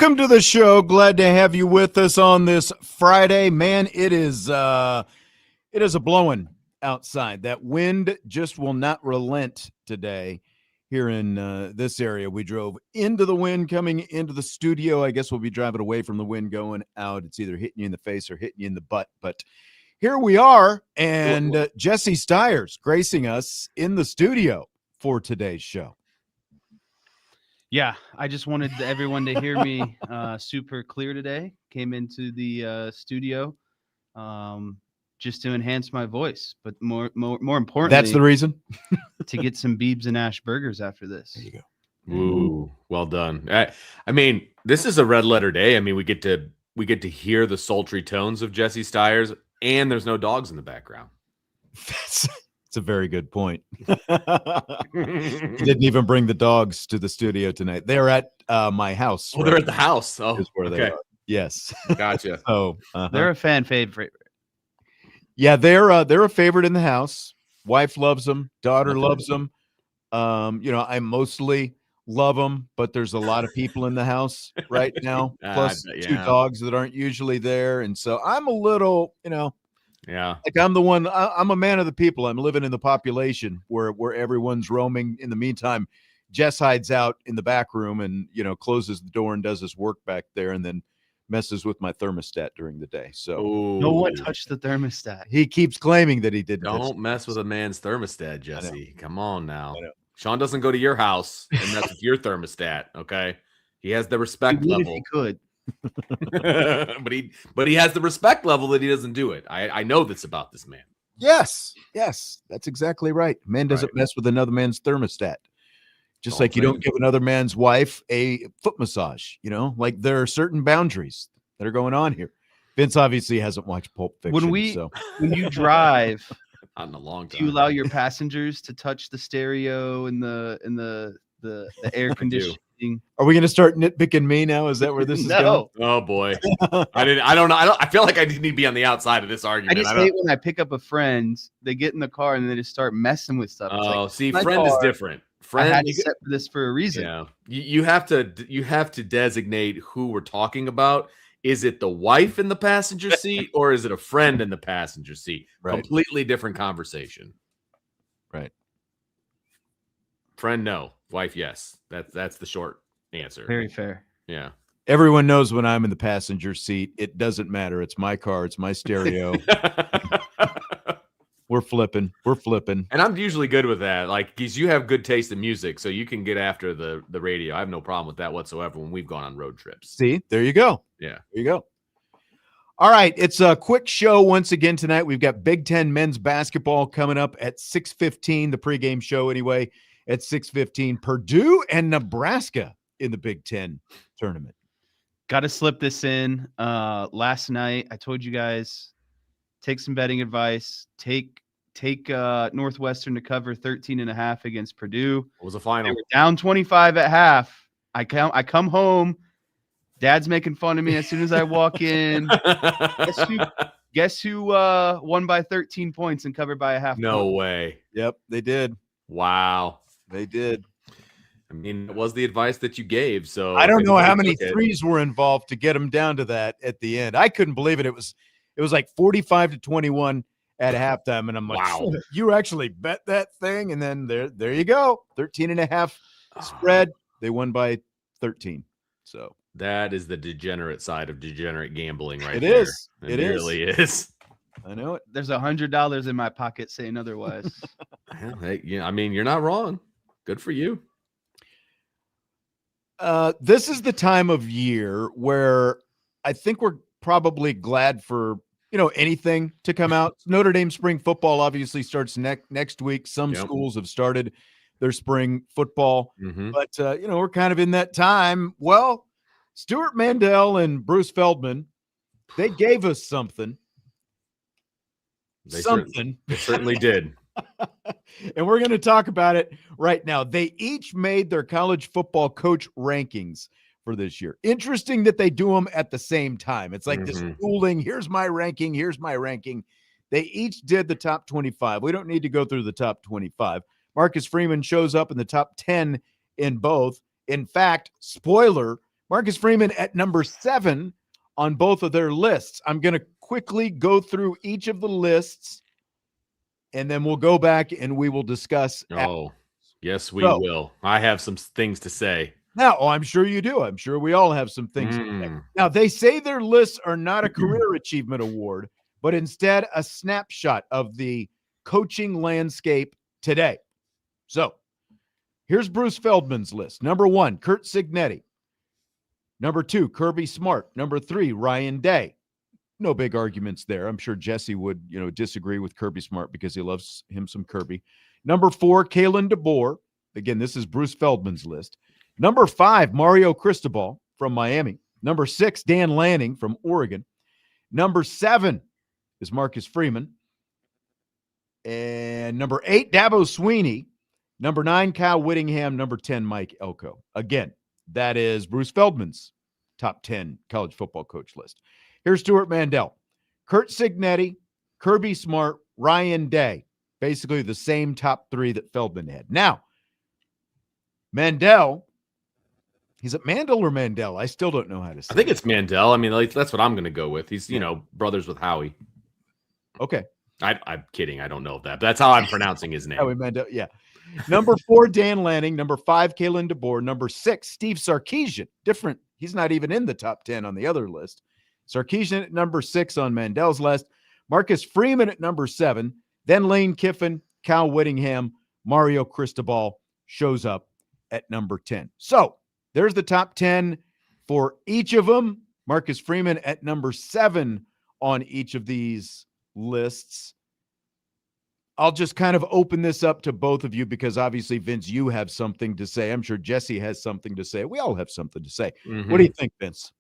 Welcome to the show. Glad to have you with us on this Friday. Man, it is a blowing outside. That wind just will not relent today here in this area. We drove into the wind coming into the studio. I guess we'll be driving away from the wind going out. It's either hitting you in the face or hitting you in the butt. But here we are, and Jesse Stires gracing us in the studio for today's show. Yeah, I just wanted everyone to hear me super clear today. Came into the studio just to enhance my voice, but more importantly, That's the reason. to get some Beebs and Ash burgers after this. There you go. Ooh, well done. I mean, this is a red letter day. I mean, we get to hear the sultry tones of Jesse Stires, and there's no dogs in the background. It's a very good point. He didn't even bring the dogs to the studio tonight. They're at my house. Oh, they're at the house. Oh, is where they are. Yes. Gotcha. So They're a fan favorite. Yeah, they're a favorite in the house. Wife loves them. Daughter loves them. I mostly love them, but there's a lot of people in the house right now, plus two dogs that aren't usually there, and so I'm a little, yeah, like I'm a man of the people. I'm living in the population where everyone's roaming. In the meantime, Jess hides out in the back room and, closes the door and does his work back there and then messes with my thermostat during the day. So no one touched the thermostat. He keeps claiming that he didn't. Don't mess with a man's thermostat, Jesse. Come on now. Sean doesn't go to your house and mess with your thermostat, okay? He has the respect level. If he could. but he has the respect level that he doesn't do it. I know this about this man. Yes, that's exactly right. Man doesn't mess with another man's thermostat. Just like you don't give another man's wife a foot massage, like there are certain boundaries that are going on here. Vince obviously hasn't watched Pulp Fiction. When you drive, not in a long time, do you allow your passengers to touch the stereo and the air conditioning? Are we going to start nitpicking me now? Is that where this is going? Oh boy, I don't know. I feel like I need to be on the outside of this argument. I just hate when I pick up a friend, they get in the car and they just start messing with stuff. Friend is different. Friend, I had to set for this for a reason. Yeah, you have to designate who we're talking about. Is it the wife in the passenger seat or is it a friend in the passenger seat? Right. Completely different conversation. Right. Friend, no. Wife, yes. That's the short answer. Very fair. Yeah. Everyone knows when I'm in the passenger seat, it doesn't matter. It's my car. It's my stereo. We're flipping. And I'm usually good with that. Like, because you have good taste in music, so you can get after the radio. I have no problem with that whatsoever when we've gone on road trips. See, there you go. Yeah. There you go. All right. It's a quick show once again tonight. We've got Big Ten men's basketball coming up at 6:15, the pregame show anyway, at 6:15. Purdue and Nebraska in the Big Ten tournament. Got to slip this in. Last night, I told you guys, take some betting advice. Take Northwestern to cover 13.5 against Purdue. What was the final? They were down 25 at half. I come home. Dad's making fun of me as soon as I walk in. Guess who won by 13 points and covered by a half? No way. Yep, they did. Wow. They did. I mean, it was the advice that you gave. So I don't know how many threes were involved to get them down to that at the end. I couldn't believe it. It was like 45-21 at halftime. And I'm like, wow, you actually bet that thing. And then there you go. 13.5 spread. They won by 13. So that is the degenerate side of degenerate gambling right there. It is. It really is. I know it. There's $100 in my pocket saying otherwise. Hey, I mean, you're not wrong. Good for you. This is the time of year where I think we're probably glad for, anything to come out. Notre Dame spring football obviously starts next week. Some schools have started their spring football, but we're kind of in that time. Well, Stewart Mandel and Bruce Feldman, they gave us something. They certainly did. And we're going to talk about it right now. They each made their college football coach rankings for this year. Interesting that they do them at the same time. It's like this dueling, here's my ranking, here's my ranking. They each did the top 25. We don't need to go through the top 25. Marcus Freeman shows up in the top 10 in both. In fact, spoiler, Marcus Freeman at number 7 on both of their lists. I'm going to quickly go through each of the lists, and then we'll go back and we will discuss. Oh, yes, we will. I have some things to say. Now, I'm sure you do. I'm sure we all have some things to say. Now, they say their lists are not a career achievement award, but instead a snapshot of the coaching landscape today. So here's Bruce Feldman's list. Number 1, Curt Cignetti. Number 2, Kirby Smart. Number 3, Ryan Day. No big arguments there. I'm sure Jesse would, disagree with Kirby Smart because he loves him some Kirby. Number 4, Kalen DeBoer. Again, this is Bruce Feldman's list. Number 5, Mario Cristobal from Miami. Number 6, Dan Lanning from Oregon. Number 7 is Marcus Freeman. And number 8, Dabo Sweeney. Number 9, Kyle Whittingham. Number 10, Mike Elko. Again, that is Bruce Feldman's top 10 college football coach list. Here's Stewart Mandel. Curt Cignetti, Kirby Smart, Ryan Day. Basically the same top 3 that Feldman had. Now, Mandel, is it Mandel or Mandel? I still don't know how to say it. I think it's Mandel. I mean, that's what I'm going to go with. He's, brothers with Howie. Okay. I'm kidding. I don't know that. But that's how I'm pronouncing his name. Howie Mandel, yeah. Number 4, Dan Lanning. Number 5, Kalen DeBoer. Number 6, Steve Sarkisian. Different. He's not even in the top 10 on the other list. Sarkisian at number 6 on Mandel's list. Marcus Freeman at number 7. Then Lane Kiffin, Kyle Whittingham, Mario Cristobal shows up at number 10. So there's the top 10 for each of them. Marcus Freeman at number 7 on each of these lists. I'll just kind of open this up to both of you because obviously, Vince, you have something to say. I'm sure Jesse has something to say. We all have something to say. Mm-hmm. What do you think, Vince?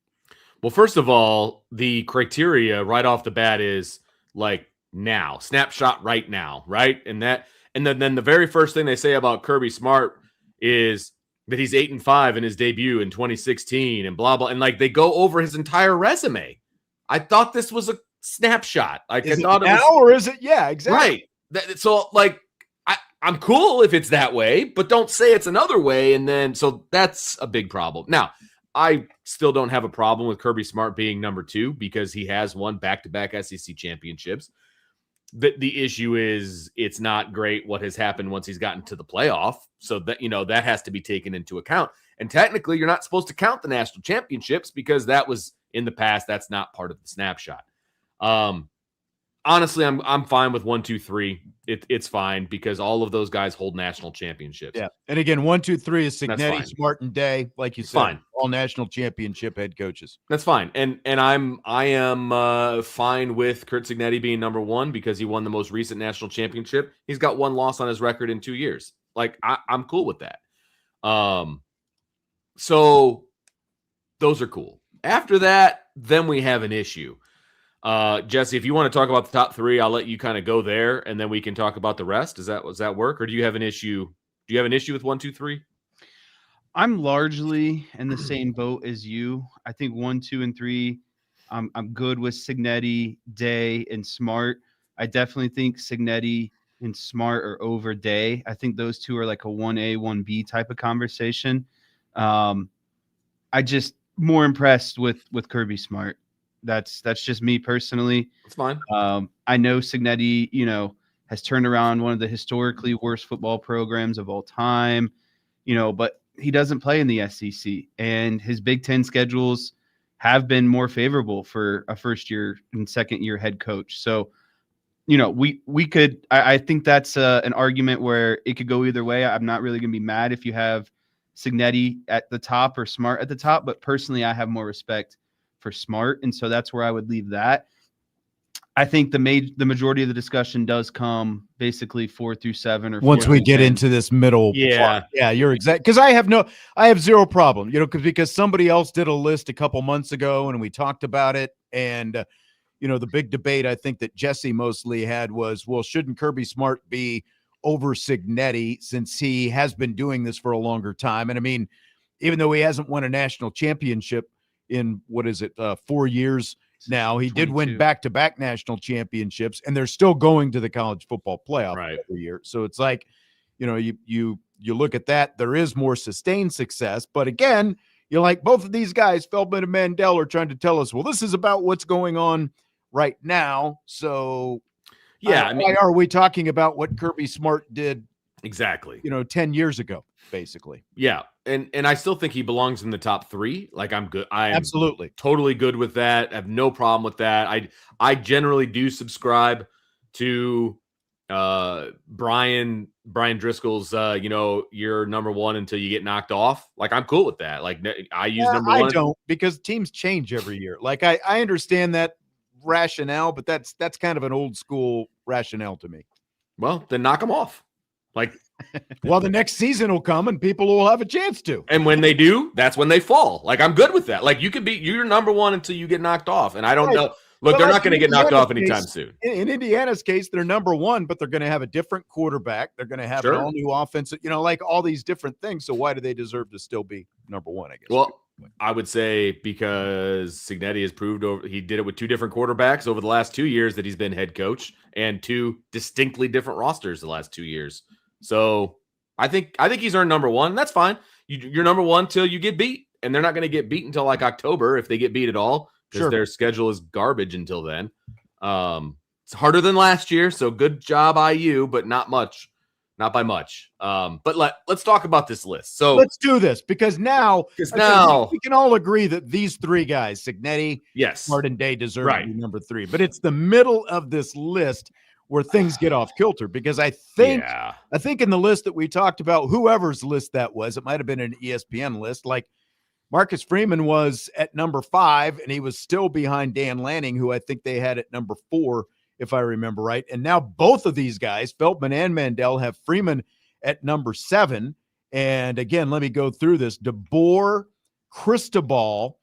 Well, first of all, the criteria right off the bat is like now, snapshot right now, right? And then the very first thing they say about Kirby Smart is that he's 8-5 in his debut in 2016 and blah, blah. And like they go over his entire resume. I thought this was a snapshot. Like is I thought it now, or is it? Yeah, exactly. Right. So like I'm cool if it's that way, but don't say it's another way. And then so that's a big problem. Now, I still don't have a problem with Kirby Smart being number 2 because he has won back-to-back SEC championships. The issue is it's not great what has happened once he's gotten to the playoff. So that, that has to be taken into account. And technically, you're not supposed to count the national championships because that was in the past. That's not part of the snapshot. Honestly, I'm fine with 1, 2, 3. It's fine because all of those guys hold national championships. Yeah, and again, 1, 2, 3 is Cignetti, Smart, and Day, like you said, fine. All national championship head coaches. That's fine, and I am fine with Curt Cignetti being number 1 because he won the most recent national championship. He's got 1 loss on his record in 2 years. Like I'm cool with that. So those are cool. After that, then we have an issue. Jesse, if you want to talk about the top 3, I'll let you kind of go there, and then we can talk about the rest. Does that work, or do you have an issue? Do you have an issue with 1, 2, 3? I'm largely in the same boat as you. I think 1, 2, and 3. I'm good with Cignetti, Day, and Smart. I definitely think Cignetti and Smart are over Day. I think those two are like a 1A, 1B type of conversation. I just more impressed with Kirby Smart. That's just me personally. It's fine. I know Cignetti, has turned around one of the historically worst football programs of all time, but he doesn't play in the SEC, and his Big Ten schedules have been more favorable for a first year and second year head coach. So, we could, I think that's an argument where it could go either way. I'm not really going to be mad if you have Cignetti at the top or Smart at the top, but personally, I have more respect for Smart, and so that's where I would leave that. I think the majority of the discussion does come basically 4 through 7 or once we get into this middle part. Yeah, you're exact, because I have zero problem, because somebody else did a list a couple months ago and we talked about it, and the big debate I think that Jesse mostly had was, well, shouldn't Kirby Smart be over Cignetti since he has been doing this for a longer time? And I mean, even though he hasn't won a national championship in 4 years now, he 22. Did win back-to-back national championships, and they're still going to the college football playoff every year. So it's like, you look at that, there is more sustained success, but again, You're like, both of these guys, Feldman and Mandel, are trying to tell us, well, this is about what's going on right now. So Yeah, I mean, why are we talking about what Kirby Smart did exactly. 10 years ago, basically? Yeah, and I still think he belongs in the top 3. Like, I'm good. I am Absolutely totally good with that. I have no problem with that. I generally do subscribe to Brian Driscoll's you're number 1 until you get knocked off. Like, I'm cool with that. Like, I use number 1. I don't, because teams change every year. Like, I understand that rationale, but that's kind of an old school rationale to me. Well, then knock them off. Like, well, the next season will come and people will have a chance to. And when they do, that's when they fall. Like, I'm good with that. Like, you could be you're number 1 until you get knocked off. And I don't know. Look, they're not going to get knocked off anytime soon. In Indiana's case, they're number 1, but they're going to have a different quarterback. They're going to have an all-new offense, like all these different things. So why do they deserve to still be number 1, I guess? Well, I would say because Cignetti has proved he did it with 2 different quarterbacks over the last 2 years that he's been head coach, and 2 distinctly different rosters the last 2 years. So I think he's earned number 1. That's fine. You're number 1 till you get beat, and they're not going to get beat until like October if they get beat at all, because their schedule is garbage until then. It's harder than last year, so good job IU, but not much, not by much. But let's talk about this list. So let's do this, because now we can all agree that these 3 guys, Cignetti, Smart, and Day, deserve to be number 3. But it's the middle of this list where things get off kilter, because I think in the list that we talked about, whoever's list that was, it might have been an ESPN list, like Marcus Freeman was at number 5, and he was still behind Dan Lanning, who I think they had at number 4, if I remember right. And now both of these guys, Feldman and Mandel, have Freeman at number 7. And again, let me go through this. DeBoer, Cristobal,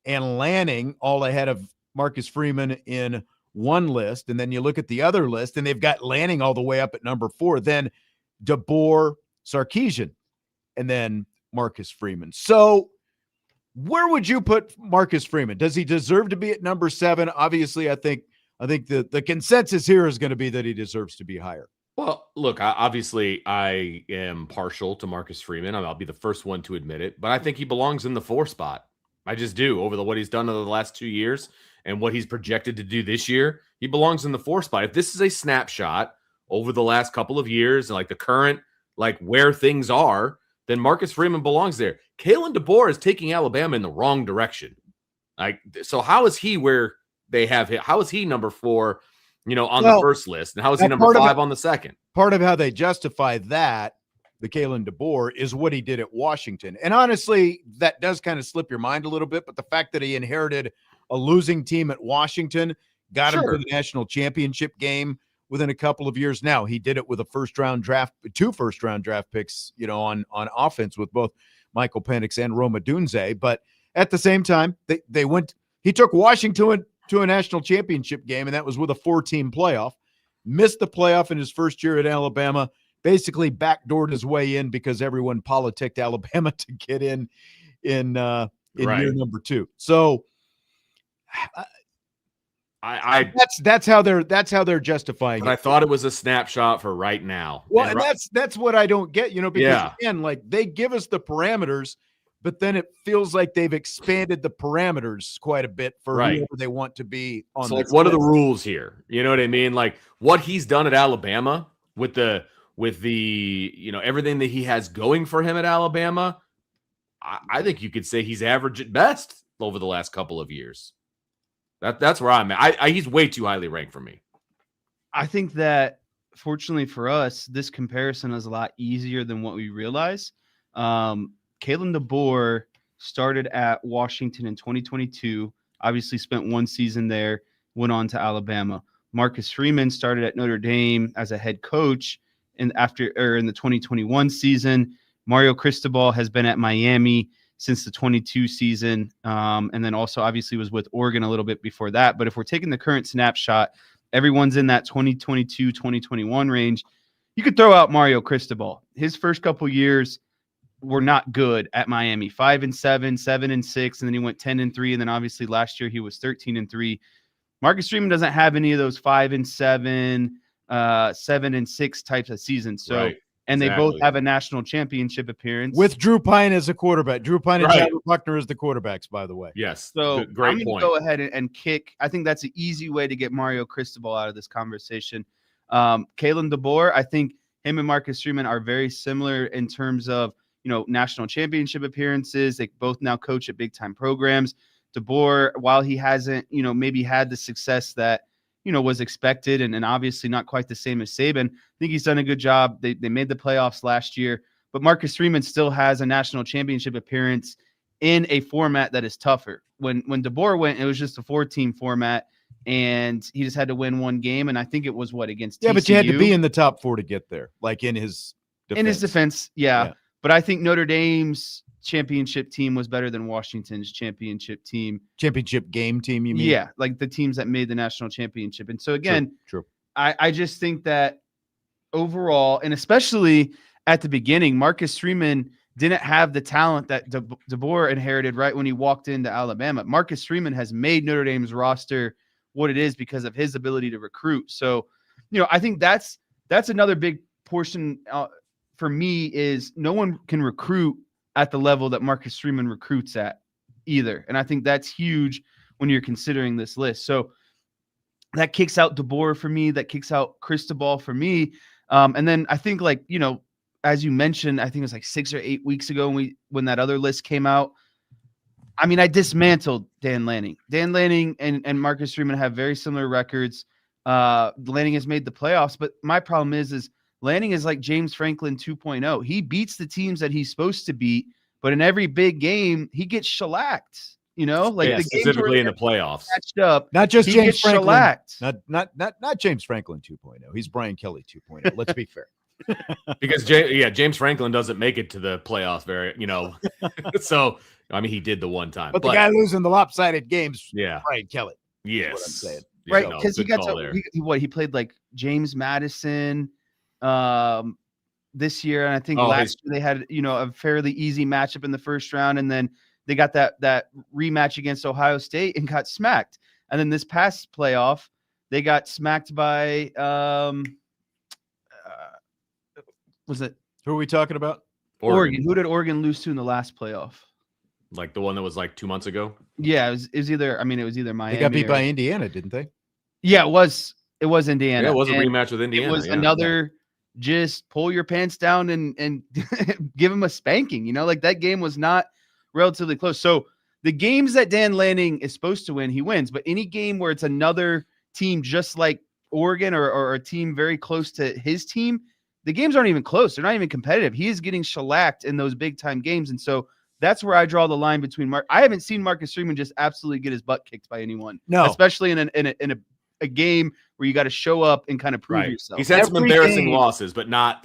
and Lanning all ahead of Marcus Freeman in one list. And then you look at the other list, and they've got Lanning all the way up at number 4. Then DeBoer, Sarkisian, and then Marcus Freeman. So where would you put Marcus Freeman? Does he deserve to be at number 7? Obviously, I think the consensus here is going to be that he deserves to be higher. Well, look, I am partial to Marcus Freeman. I'll be the first one to admit it, but I think he belongs in the 4 spot. I just do. Over what he's done over the last 2 years and what he's projected to do this year, he belongs in the 4 spot. If this is a snapshot over the last couple of years and like the current, like where things are, then Marcus Freeman belongs there. Kalen DeBoer is taking Alabama in the wrong direction. Like, so how is he where they have him? How is he number 4, on the first list? And how is he number 5 on the second? Part of how they justify that, the Kalen DeBoer, is what he did at Washington. And honestly, that does kind of slip your mind a little bit. But the fact that he inherited a losing team at Washington, got him to the national championship game within a couple of years. Now, he did it with 2 first-round draft picks, on offense with both Michael Penix and Roma Dunze. But at the same time, he took Washington to a national championship game, and that was with a 4-team playoff. Missed the playoff in his first year at Alabama, basically backdoored his way in because everyone politicked Alabama to get in year number 2. So that's how they're justifying it. I thought it was a snapshot for right now. Well, and that's what I don't get, because again, like, they give us the parameters, but then it feels like they've expanded the parameters quite a bit for whoever they want to be on. So, like, what are the rules here? You know what I mean? Like, what he's done at Alabama with the everything that he has going for him at Alabama, I think you could say he's average at best over the last couple of years. That's where I'm at. He's way too highly ranked for me. I think that, fortunately for us, this comparison is a lot easier than what we realize. Kalen DeBoer started at Washington in 2022, obviously spent 1 season there, went on to Alabama. Marcus Freeman started at Notre Dame as a head coach in the 2021 season. Mario Cristobal has been at Miami since the 22 season, and then also obviously was with Oregon a little bit before that. But if we're taking the current snapshot, everyone's in that 2022, 2021 range. You could throw out Mario Cristobal. His first couple years were not good at Miami. 5-7, 7-6, and then he went 10-3, and then obviously last year he was 13-3. Marcus Freeman doesn't have any of those 5-7, 7-6 types of seasons. So and they both Exactly. have a national championship appearance with Drew Pine as a quarterback. Drew Pine and Right. Tyler Buckner as the quarterbacks, by the way. Yes. So Great I'm going to point. go ahead and kick. I think that's an easy way to get Mario Cristobal out of this conversation. Kalen DeBoer, I think him and Marcus Freeman are very similar in terms of, national championship appearances. They both now coach at big time programs. DeBoer, while he hasn't, maybe had the success that, was expected and obviously not quite the same as Saban, I think he's done a good job. They made the playoffs last year, but Marcus Freeman still has a national championship appearance in a format that is tougher. When DeBoer went, it was just a 4-team format, and he just had to win one game. And I think it was against TCU? But you had to be in the top 4 to get there, like in his defense. In his defense, yeah. But I think Notre Dame's championship team was better than Washington's championship team. Championship game team, you mean? Yeah, like the teams that made the national championship. And so again, True. I just think that overall, and especially at the beginning, Marcus Freeman didn't have the talent that DeBoer inherited right when he walked into Alabama. Marcus Freeman has made Notre Dame's roster what it is because of his ability to recruit. So, I think that's another big portion for me is no one can recruit at the level that Marcus Freeman recruits at either. And I think that's huge when you're considering this list. So that kicks out DeBoer for me. That kicks out Cristobal for me. And then I think as you mentioned, I think it was 6 or 8 weeks ago when that other list came out. I mean, I dismantled Dan Lanning. Dan Lanning and Marcus Freeman have very similar records. Lanning has made the playoffs, but my problem is Lanning is like James Franklin 2.0. He beats the teams that he's supposed to beat, but in every big game, he gets shellacked. The specifically in the playoffs. Matched up, not just James Franklin. Shellacked. Not James Franklin 2.0. He's Brian Kelly 2.0. Let's be fair. Because James Franklin doesn't make it to the playoffs very, so I mean he did the one time. But the guy losing the lopsided games, yeah, Brian Kelly. Yes. That's what I'm saying. Right, because he got he played like James Madison this year, and I think last year they had a fairly easy matchup in the first round, and then they got that rematch against Ohio State and got smacked. And then this past playoff, they got smacked by was it who are we talking about? Oregon. Who did Oregon lose to in the last playoff? Like the one that was 2 months ago? Yeah, it was either Miami. They got beat by Indiana, didn't they? Yeah, it was Indiana. Yeah, it was a rematch with Indiana. It was another just pull your pants down and give him a spanking. That game was not relatively close. So the games that Dan Lanning is supposed to win, he wins. But any game where it's another team just like Oregon or a team very close to his team, the games aren't even close. They're not even competitive. He is getting shellacked in those big time games. And so that's where I draw the line between I haven't seen Marcus Freeman just absolutely get his butt kicked by anyone. No, especially in a game where you got to show up and kind of prove yourself. He's had some embarrassing losses, but not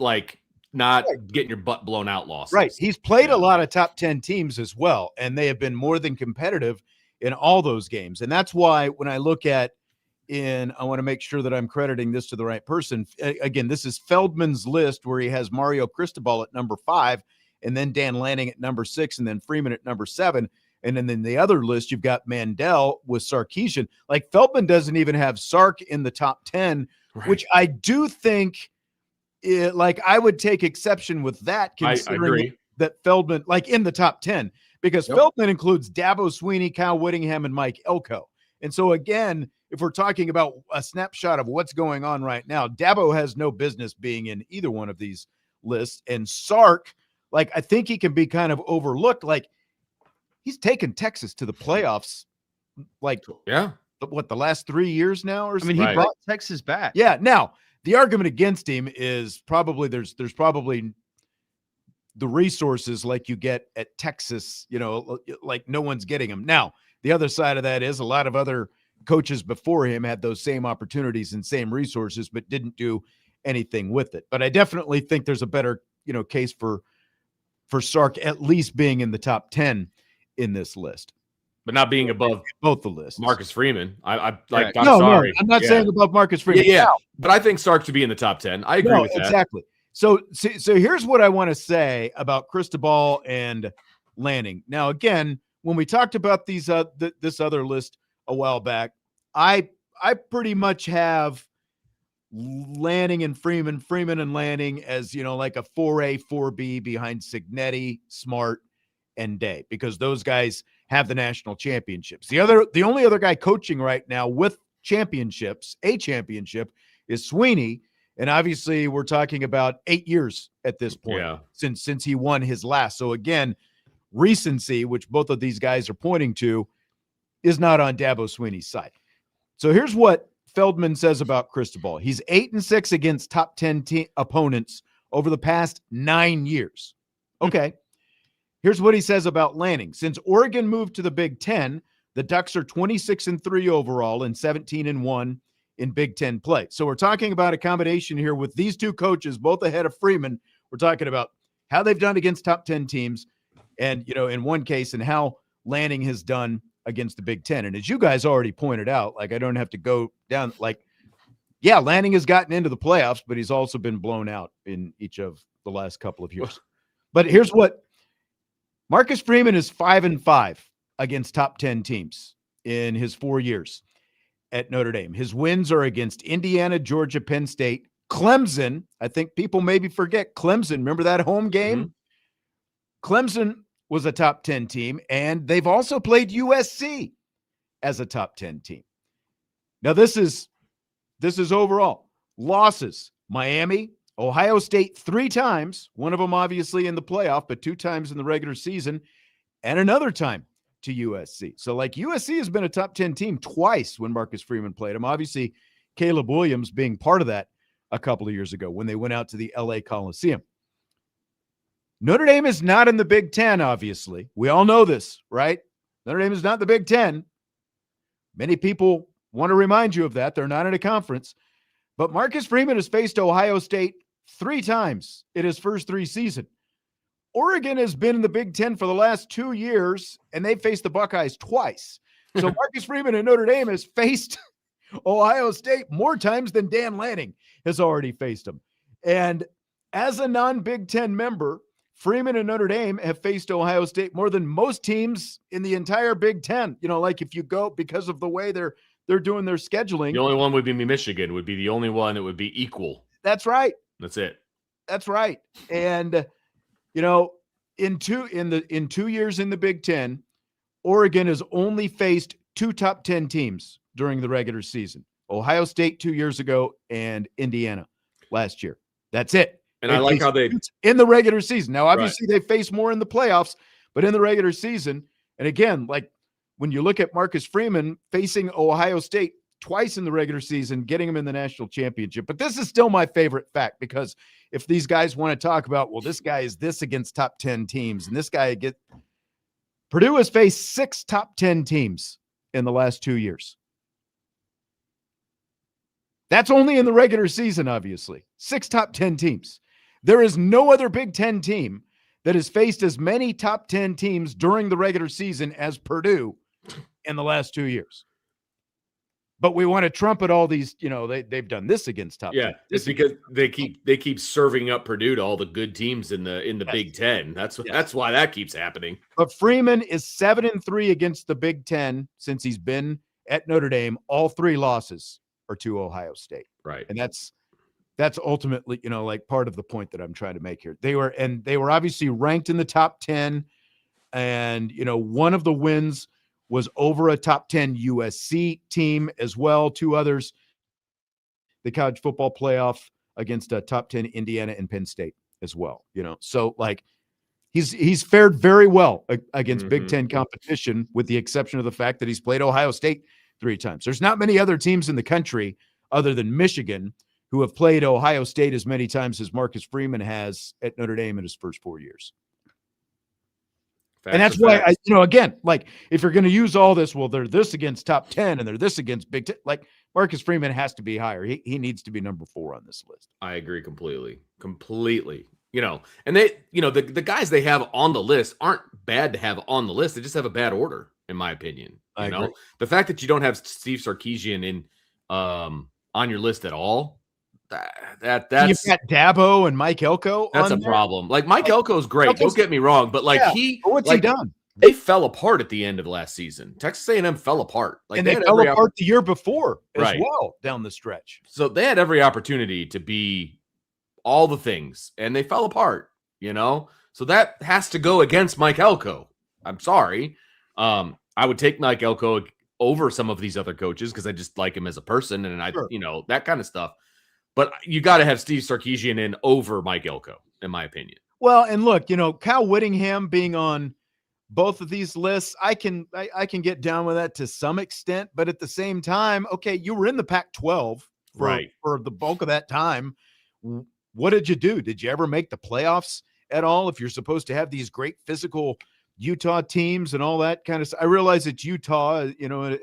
getting your butt blown out losses. Right. He's played a lot of top 10 teams as well, and they have been more than competitive in all those games. And that's why when I look at I want to make sure that I'm crediting this to the right person. Again, this is Feldman's list where he has Mario Cristobal at number 5, and then Dan Lanning at number 6, and then Freeman at number 7. And then in the other list, you've got Mandel with Sarkisian. Like Feldman doesn't even have Sark in the top 10, right, which I do think I would take exception with that, considering that Feldman, in the top 10, because Feldman includes Dabo Swinney, Kyle Whittingham, and Mike Elko. And so again, if we're talking about a snapshot of what's going on right now, Dabo has no business being in either one of these lists. And Sark, I think he can be kind of overlooked. He's taken Texas to the playoffs, the last 3 years now or something. I mean, he brought Texas back. Yeah. Now, the argument against him is probably there's probably the resources like you get at Texas, no one's getting them. Now, the other side of that is a lot of other coaches before him had those same opportunities and same resources, but didn't do anything with it. But I definitely think there's a better, case for Sark at least being in the top 10 in this list, but not being above both the lists. Marcus Freeman. I'm sorry. No, I'm not saying above Marcus Freeman. Yeah. But I think Sark should be in the top 10. I agree with that. Exactly. So here's what I want to say about Cristobal and Lanning. Now, again, when we talked about these this other list a while back, I pretty much have Lanning and Freeman and Lanning as, like a 4A, 4B behind Signetti, Smart, and Day, because those guys have the national championships. The only other guy coaching right now with a championship, is Sweeney. And obviously we're talking about 8 years at this point since he won his last. So again, recency, which both of these guys are pointing to, is not on Dabo Sweeney's side. So here's what Feldman says about Cristobal. He's 8-6 against top 10 opponents over the past 9 years. Okay. Here's what he says about Lanning. Since Oregon moved to the Big Ten, the Ducks are 26-3 overall and 17-1 in Big Ten play. So we're talking about a combination here with these two coaches, both ahead of Freeman. We're talking about how they've done against top 10 teams and, in one case, and how Lanning has done against the Big Ten. And as you guys already pointed out, I don't have to go down, Lanning has gotten into the playoffs, but he's also been blown out in each of the last couple of years. But here's what Marcus Freeman is 5-5 against top 10 teams in his 4 years at Notre Dame. His wins are against Indiana, Georgia, Penn State, Clemson. I think people maybe forget Clemson. Remember that home game? Mm-hmm. Clemson was a top 10 team, and they've also played USC as a top 10 team. Now this is overall. Losses: Miami, Ohio State 3 times, one of them obviously in the playoff, but 2 times in the regular season, and another time to USC. So USC has been a top 10 team twice when Marcus Freeman played them. Obviously, Caleb Williams being part of that a couple of years ago when they went out to the LA Coliseum. Notre Dame is not in the Big Ten, obviously. We all know this, right? Notre Dame is not the Big Ten. Many people want to remind you of that. They're not in a conference. But Marcus Freeman has faced Ohio State 3 times in his first 3 seasons. Oregon has been in the Big Ten for the last 2 years, and they've faced the Buckeyes twice. So Marcus Freeman and Notre Dame has faced Ohio State more times than Dan Lanning has already faced them. And as a non-Big Ten member, Freeman and Notre Dame have faced Ohio State more than most teams in the entire Big Ten. If you go, because of the way they're doing their scheduling. The only one would be Michigan, would be the only one that would be equal. That's right. That's it. That's right. And in 2 years in the Big Ten, Oregon has only faced 2 top 10 teams during the regular season. Ohio State 2 years ago and Indiana last year. That's it. And I like how they in the regular season. Now, obviously, they face more in the playoffs, but in the regular season, and again, when you look at Marcus Freeman facing Ohio State twice in the regular season, getting him in the national championship. But this is still my favorite fact, because if these guys want to talk about, well, this guy is this against top 10 teams, and this guy Purdue has faced 6 top 10 teams in the last 2 years. That's only in the regular season, obviously. 6 top 10 teams. There is no other Big Ten team that has faced as many top 10 teams during the regular season as Purdue in the last 2 years. But we want to trumpet all these, they've done this against top 10. It's because they keep serving up Purdue to all the good teams in the Big Ten. That's why that keeps happening. But Freeman is 7-3 against the Big Ten since he's been at Notre Dame. All 3 losses are to Ohio State. Right. And that's ultimately, part of the point that I'm trying to make here. They were obviously ranked in the top 10, and one of the wins was over a top 10 USC team as well. 2 others, the college football playoff against a top 10 Indiana and Penn State as well. So he's fared very well against Big Ten competition, with the exception of the fact that he's played Ohio State 3 times. There's not many other teams in the country other than Michigan who have played Ohio State as many times as Marcus Freeman has at Notre Dame in his first 4 years. And that's why, again, if you're going to use all this, well, they're this against top 10 and they're this against Big Ten, Marcus Freeman has to be higher. He needs to be number 4 on this list. I agree completely. And they, the guys they have on the list aren't bad to have on the list. They just have a bad order, in my opinion. I agree. The fact that you don't have Steve Sarkisian in on your list at all, that's you've got Dabo and Mike Elko. That's a problem. Mike Elko's great. Don't get me wrong, but what's he done? They fell apart at the end of last season. Texas A&M fell apart. And they fell apart the year before as well down the stretch. So they had every opportunity to be all the things, and they fell apart, So that has to go against Mike Elko. I'm sorry. I would take Mike Elko over some of these other coaches because I just like him as a person and that kind of stuff. But you got to have Steve Sarkisian in over Mike Elko, in my opinion. Well, and look, Kyle Whittingham being on both of these lists, I can get down with that to some extent, but at the same time, okay, you were in the Pac-12 for the bulk of that time. What did you do? Did you ever make the playoffs at all? If you're supposed to have these great physical Utah teams and all that kind of stuff. I realize it's Utah,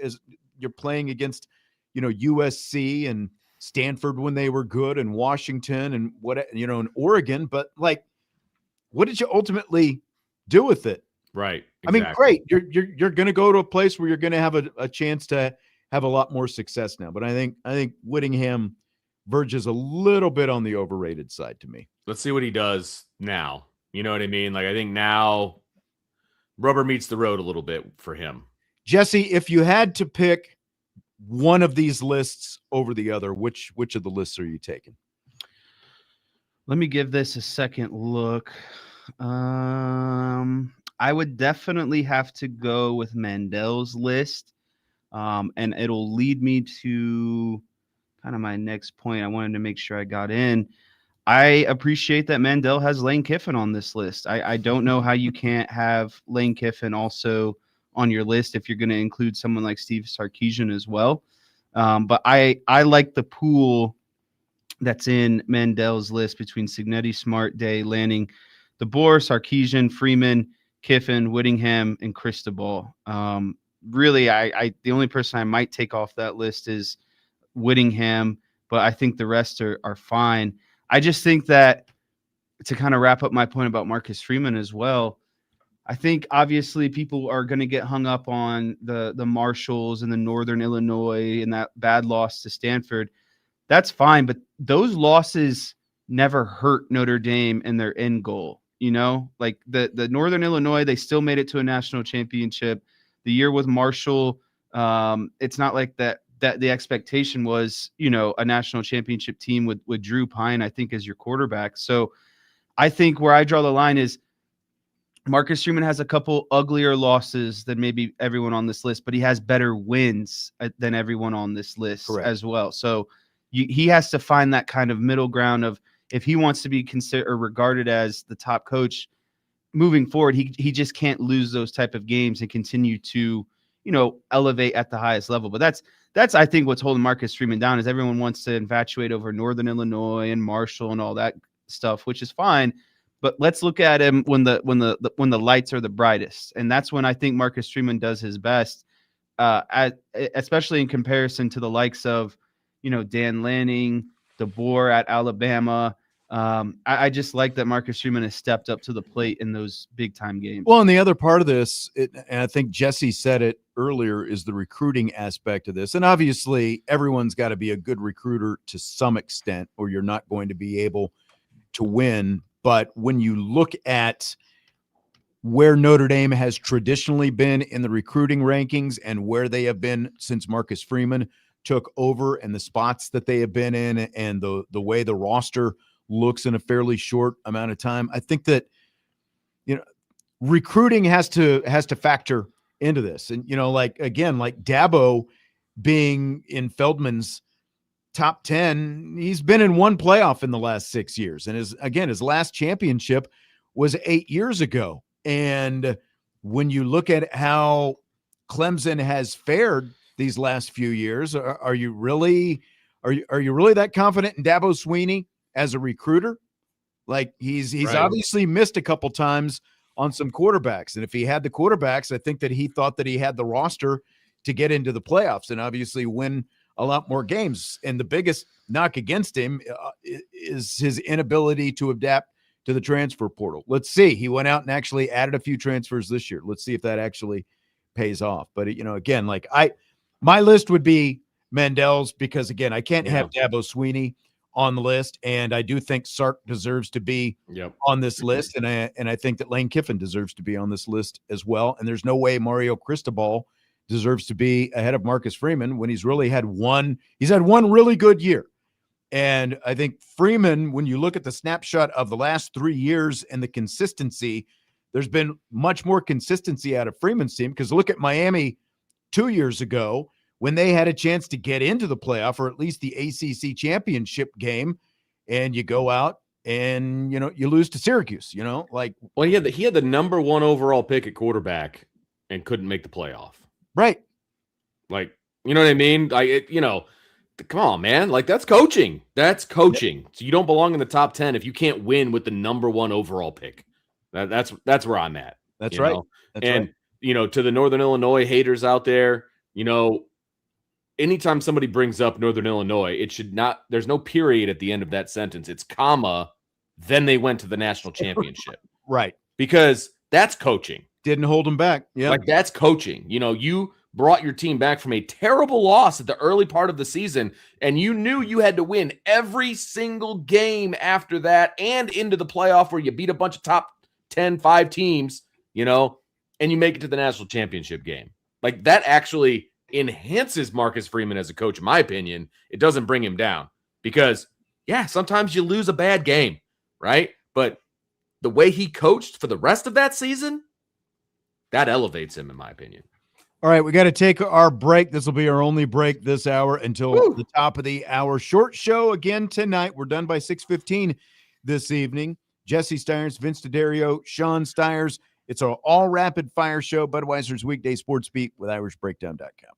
as you're playing against, USC and Stanford when they were good, and Washington and and Oregon, but like, what did you ultimately do with it? Right. Exactly. I mean, great. You're going to go to a place where you're going to have a chance to have a lot more success now. But I think Whittingham verges a little bit on the overrated side to me. Let's see what he does now. You know what I mean? Like, I think now rubber meets the road a little bit for him. Jesse, if you had to pick one of these lists over the other, which of the lists are you taking? Let me give this a second look. I would definitely have to go with Mandel's list. And it'll lead me to kind of my next point. I wanted to make sure I got in. I appreciate that Mandel has Lane Kiffin on this list. I don't know how you can't have Lane Kiffin also on your list if you're going to include someone like Steve Sarkisian as well. But I like the pool that's in Mandel's list between Cignetti, Smart, Day, Lanning, DeBoer, Sarkisian, Freeman, Kiffin, Whittingham, and Cristobal. Really, I the only person I might take off that list is Whittingham, but I think the rest are fine. I just think that, to kind of wrap up my point about Marcus Freeman as well, I think obviously people are going to get hung up on the Marshalls and the Northern Illinois and that bad loss to Stanford. That's fine, but those losses never hurt Notre Dame and their end goal. Like the Northern Illinois, they still made it to a national championship. The year with Marshall, it's not like that the expectation was, a national championship team with Drew Pine, I think, as your quarterback. So I think where I draw the line is Marcus Freeman has a couple uglier losses than maybe everyone on this list, but he has better wins than everyone on this list as well. So he has to find that kind of middle ground of, if he wants to be considered or regarded as the top coach moving forward, he just can't lose those type of games and continue to, elevate at the highest level. But that's I think what's holding Marcus Freeman down, is everyone wants to infatuate over Northern Illinois and Marshall and all that stuff, which is fine. But let's look at him when the lights are the brightest, and that's when I think Marcus Freeman does his best, especially in comparison to the likes of, Dan Lanning, DeBoer at Alabama. I just like that Marcus Freeman has stepped up to the plate in those big time games. Well, and the other part of this, and I think Jesse said it earlier, is the recruiting aspect of this. And obviously everyone's got to be a good recruiter to some extent, or you're not going to be able to win. But when you look at where Notre Dame has traditionally been in the recruiting rankings and where they have been since Marcus Freeman took over, and the spots that they have been in, and the way the roster looks in a fairly short amount of time, I think that, recruiting has to factor into this. And, like Dabo being in Feldman's top 10, he's been in one playoff in the last 6 years. And his last championship was 8 years ago. And when you look at how Clemson has fared these last few years, are you really that confident in Dabo Swinney as a recruiter? Like, he's Right. obviously missed a couple times on some quarterbacks. And if he had the quarterbacks, I think that he thought that he had the roster to get into the playoffs and obviously win a lot more games. And the biggest knock against him is his inability to adapt to the transfer portal. Let's see. He went out and actually added a few transfers this year. Let's see if that actually pays off. But, again, my list would be Mandel's, because, again, I can't have Dabo Swinney on the list, and I do think Sark deserves to be on this list, and I think that Lane Kiffin deserves to be on this list as well. And there's no way Mario Cristobal deserves to be ahead of Marcus Freeman when he's had one really good year. And I think Freeman, when you look at the snapshot of the last 3 years and the consistency, there's been much more consistency out of Freeman's team, because look at Miami 2 years ago when they had a chance to get into the playoff or at least the ACC championship game, and you go out and, you lose to Syracuse, Well, he had the number 1 overall pick at quarterback and couldn't make the playoff. Right. Like, you know what I mean? Like, come on, man. Like, that's coaching. That's coaching. So you don't belong in the top 10 if you can't win with the number 1 overall pick. That's where I'm at. That's right. That's right. To the Northern Illinois haters out there, anytime somebody brings up Northern Illinois, it should not, there's no period at the end of that sentence. It's comma, then they went to the national championship. Right. Because that's coaching. Didn't hold them back. Yeah. Like, that's coaching. You brought your team back from a terrible loss at the early part of the season, and you knew you had to win every single game after that and into the playoff where you beat a bunch of top 5 teams, and you make it to the national championship game. Like, that actually enhances Marcus Freeman as a coach, in my opinion. It doesn't bring him down because, sometimes you lose a bad game, right? But the way he coached for the rest of that season, that elevates him, in my opinion. All right, we got to take our break. This will be our only break this hour until the top of the hour. Short show again tonight. We're done by 6:15 this evening. Jesse Stires, Vince DeDario, Sean Stires. It's an all rapid fire show. Budweiser's weekday sports beat with IrishBreakdown.com.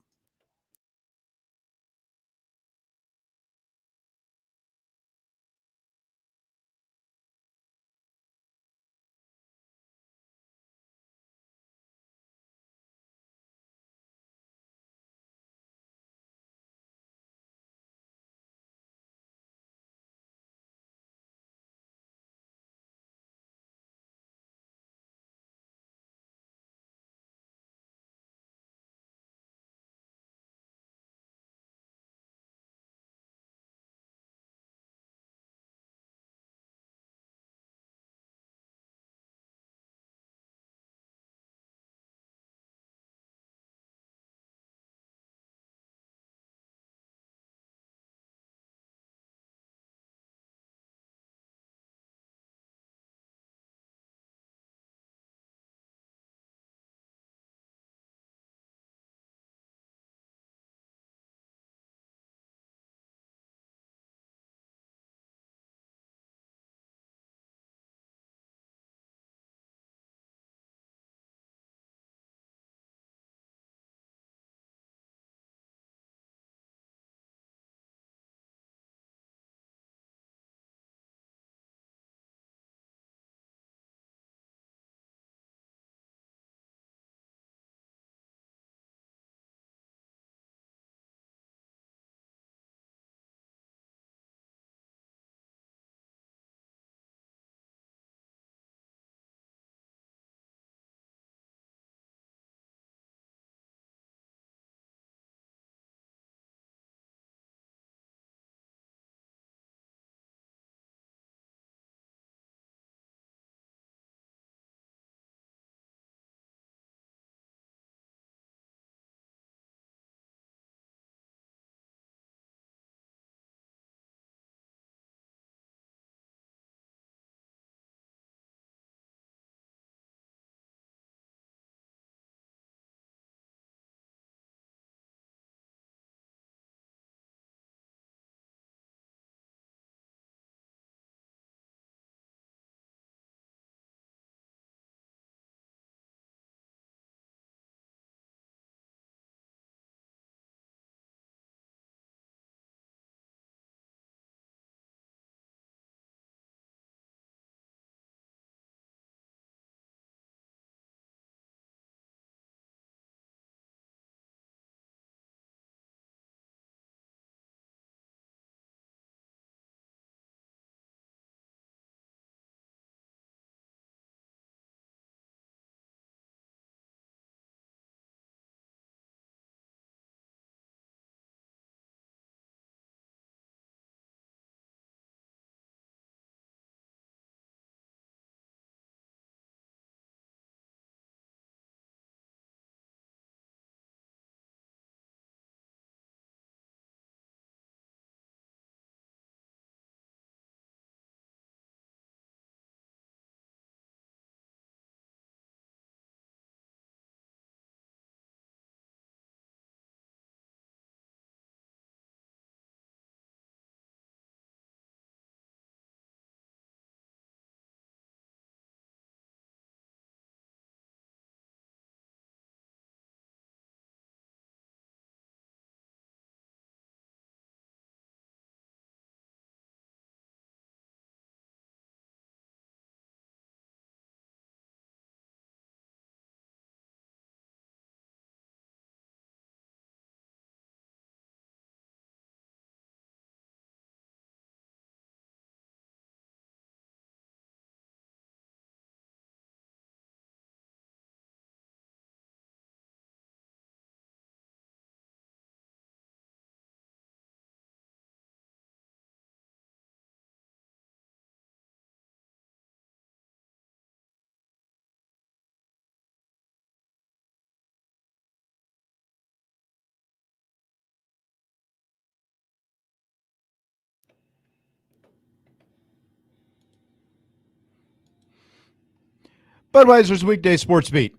Budweiser's Weekday Sports Beat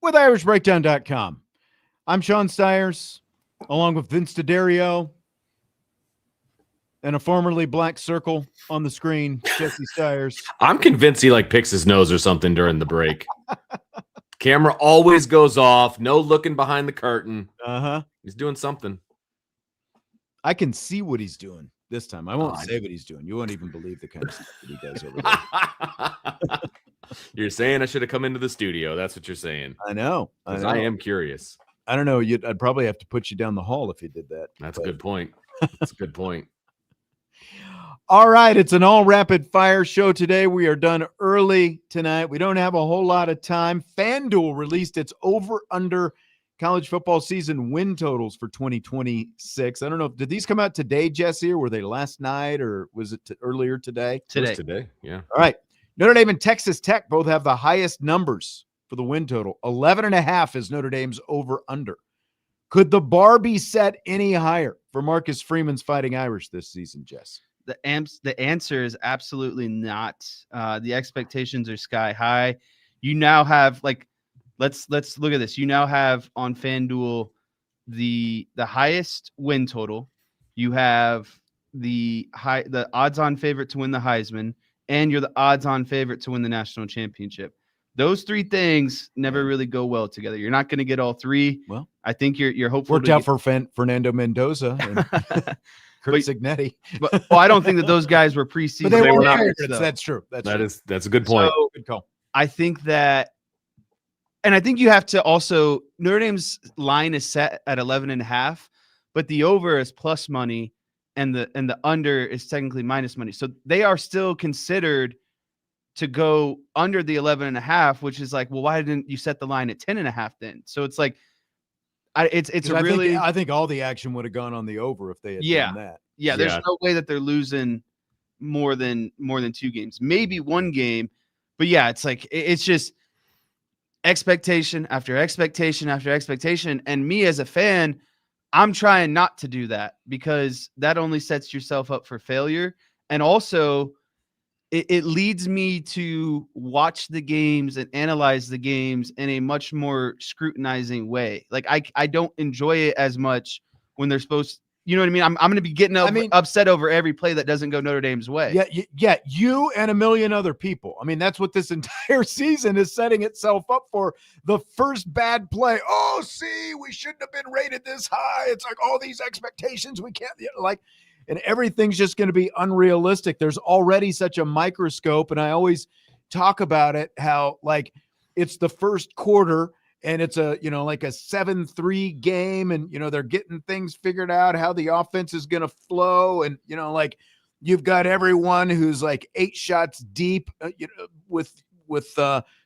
with IrishBreakdown.com. I'm Sean Stires, along with Vince DeDario and a formerly black circle on the screen, Jesse Stires. I'm convinced he picks his nose or something during the break. Camera always goes off. No looking behind the curtain. He's doing something. I can see what he's doing this time. I won't say what he's doing. You won't even believe the kind of stuff that he does over there. You're saying I should have come into the studio. That's what you're saying. I know. I am curious. I don't know. I'd probably have to put you down the hall if you did that. That's a good point. That's a good point. All right. It's an all rapid fire show today. We are done early tonight. We don't have a whole lot of time. FanDuel released its over-under college football season win totals for 2026. I don't know. Did these come out today, Jesse, or were they last night, or was it earlier today? Today. Yeah. All right. Notre Dame and Texas Tech both have the highest numbers for the win total. 11.5 is Notre Dame's over-under. Could the bar be set any higher for Marcus Freeman's Fighting Irish this season, Jess? The answer is absolutely not. The expectations are sky high. You now have let's look at this. You now have on FanDuel the highest win total. You have the odds-on favorite to win the Heisman, and you're the odds-on favorite to win the national championship. Those three things never really go well together. You're not going to get all three. Well, I think you're hopeful. Worked out for Fernando Mendoza and Kurt Signetti. But I don't think that those guys were preseason. But they were not. That's true. That's a good point. So, good call. I think that, and I think you have to also, Notre Dame's line is set at 11.5, but the over is plus money and the under is technically minus money. So they are still considered to go under the 11.5, which is well, why didn't you set the line at 10.5 then? So it's I think all the action would have gone on the over if they had done that. Yeah, there's no way that they're losing more than 2 games, maybe 1 game. But yeah, it's just expectation after expectation after expectation. And me as a fan, I'm trying not to do that because that only sets yourself up for failure. And also it leads me to watch the games and analyze the games in a much more scrutinizing way. I don't enjoy it as much when they're supposed to, you know what I mean? I'm going to be getting upset over every play that doesn't go Notre Dame's way. Yeah, you and a million other people. I mean, that's what this entire season is setting itself up for. The first bad play. Oh, see, we shouldn't have been rated this high. It's all these expectations. We can't and everything's just going to be unrealistic. There's already such a microscope. And I always talk about it, how it's the first quarter and it's a 7-3 game. And, they're getting things figured out, how the offense is going to flow. And, you've got everyone who's 8 shots deep, with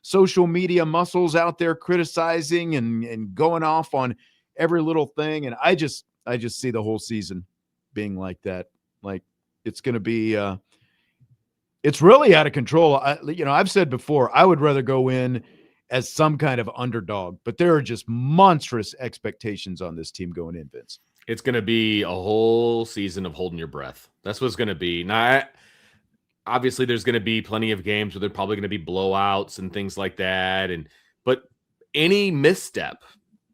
social media muscles out there criticizing and going off on every little thing. And I just see the whole season being like that. It's going to be it's really out of control. I've said before, I would rather go in as some kind of underdog, but there are just monstrous expectations on this team going in, Vince. It's going to be a whole season of holding your breath. That's what it's going to be. Now, obviously there's going to be plenty of games where they're probably going to be blowouts and things like that. But any misstep,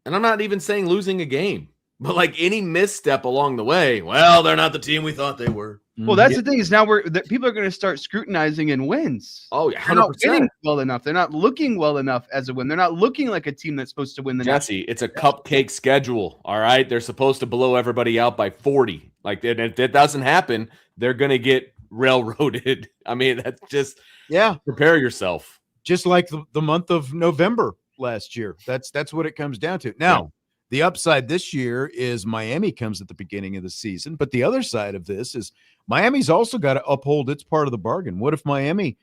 and I'm not even saying losing a game, but any misstep along the way, well, they're not the team we thought they were. Well, that's the thing is now people are going to start scrutinizing in wins. Oh, yeah, 100%. They're not winning well enough. They're not looking well enough as a win. They're not looking like a team that's supposed to win the Jesse, it's a cupcake schedule, all right? They're supposed to blow everybody out by 40. And if that doesn't happen, they're going to get railroaded. I mean, that's just prepare yourself. Just like the month of November last year. That's what it comes down to. Now, the upside this year is Miami comes at the beginning of the season, but the other side of this is Miami's also got to uphold its part of the bargain. What if Miami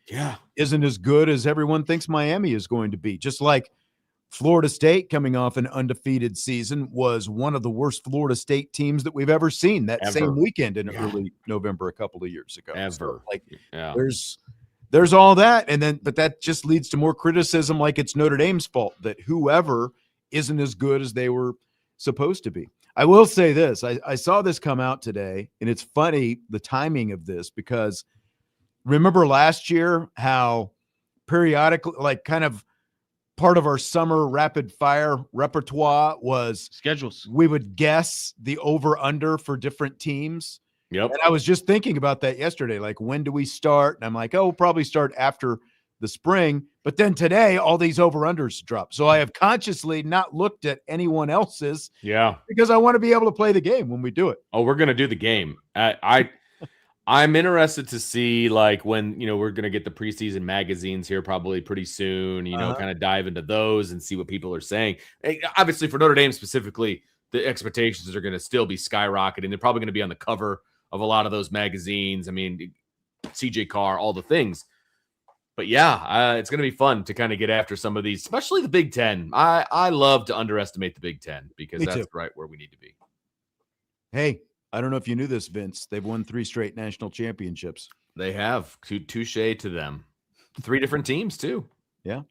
isn't as good as everyone thinks Miami is going to be? Just like Florida State, coming off an undefeated season, was one of the worst Florida State teams that we've ever seen same weekend in early November a couple of years ago. So, there's all that, but that just leads to more criticism, like it's Notre Dame's fault that whoever isn't as good as they were supposed to be. I will say this. I saw this come out today, and it's funny, the timing of this, because remember last year how periodically, like kind of part of our summer rapid fire repertoire was Schedules. we would guess the over under for different teams. Yep. And I was just thinking about that yesterday. Like, when do we start? And I'm like, oh, we'll probably start after the spring. But then today, all these over unders drop. So I have consciously not looked at anyone else's. Yeah. Because I want to be able to play the game when we do it. Oh, we're gonna do the game. I'm interested to see, like, when we're gonna get the preseason magazines here probably pretty soon. Kind of dive into those and see what people are saying. Obviously, for Notre Dame specifically, the expectations are going to still be skyrocketing. They're probably going to be on the cover of a lot of those magazines. I mean, CJ Carr, all the things. But yeah, it's going to be fun to kind of get after some of these, especially the Big Ten. I love to underestimate the Big Ten because that's right where we need to be. Hey, I don't know if you knew this, Vince. They've won 3 straight national championships. They have. Touche to them. 3 different teams, too. Yeah.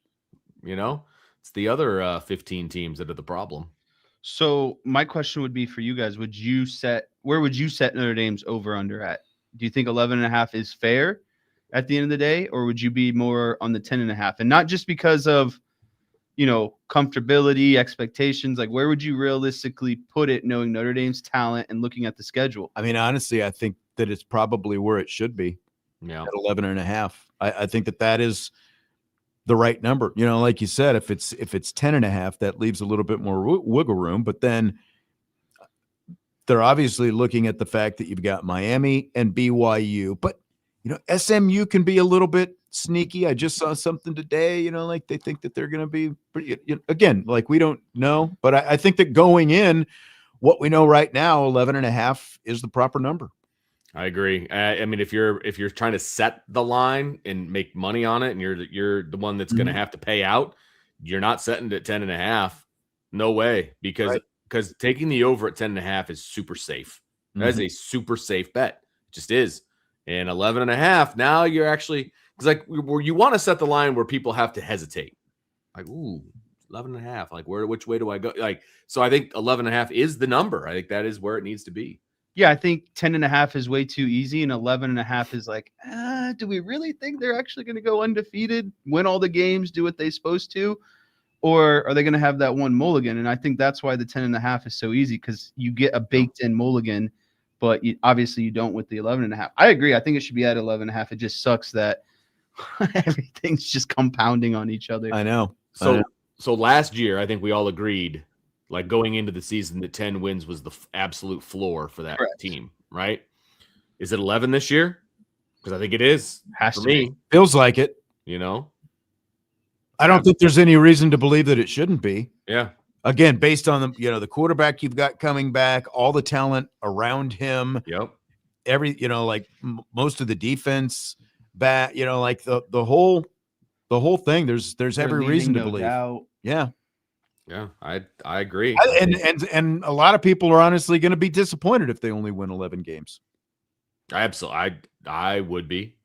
It's the other 15 teams that are the problem. So my question would be for you guys, where would you set Notre Dame's over under at? Do you think 11.5 is fair at the end of the day, or would you be more on the 10.5? And not just because of, comfortability, expectations, like where would you realistically put it knowing Notre Dame's talent and looking at the schedule? I mean, honestly, I think that it's probably where it should be. Yeah. At 11.5. I think that is the right number. Like you said, if it's 10.5, that leaves a little bit more wiggle room. But then they're obviously looking at the fact that you've got Miami and BYU. But SMU can be a little bit sneaky. I just saw something today. Like they think that they're going to be pretty. Again, like we don't know, but I think that going in, what we know right now, 11.5 is the proper number. I agree. I mean, if you're trying to set the line and make money on it, and you're the one that's going to have to pay out, you're not setting it at 10.5. No way, because taking the over at 10.5 is super safe. That is a super safe bet. It just is. And 11.5. Now you're actually, because like you want to set the line where people have to hesitate. Like, ooh, 11.5. Like, which way do I go? Like, so I think 11.5 is the number. I think that is where it needs to be. Yeah, I think 10.5 is way too easy, and 11.5 is like, do we really think they're actually going to go undefeated, win all the games, do what they're supposed to, or are they going to have that one mulligan? And I think that's why the 10.5 is so easy, because you get a baked-in mulligan, but obviously you don't with the 11.5. I agree. I think it should be at 11.5. It just sucks that everything's just compounding on each other. I know. So last year, I think we all agreed, like going into the season, that 10 wins was the absolute floor for that team, right? Is it 11 this year? Because I think it is. Has for to me. be. Feels like it. I don't think there's any reason to believe that it shouldn't be. Yeah. Again, based on the quarterback you've got coming back, all the talent around him. Yep. Most of the defense back, like the whole thing. There's every reason to believe. Doubt. Yeah. Yeah, I agree. And a lot of people are honestly going to be disappointed if they only win 11 games. I would be.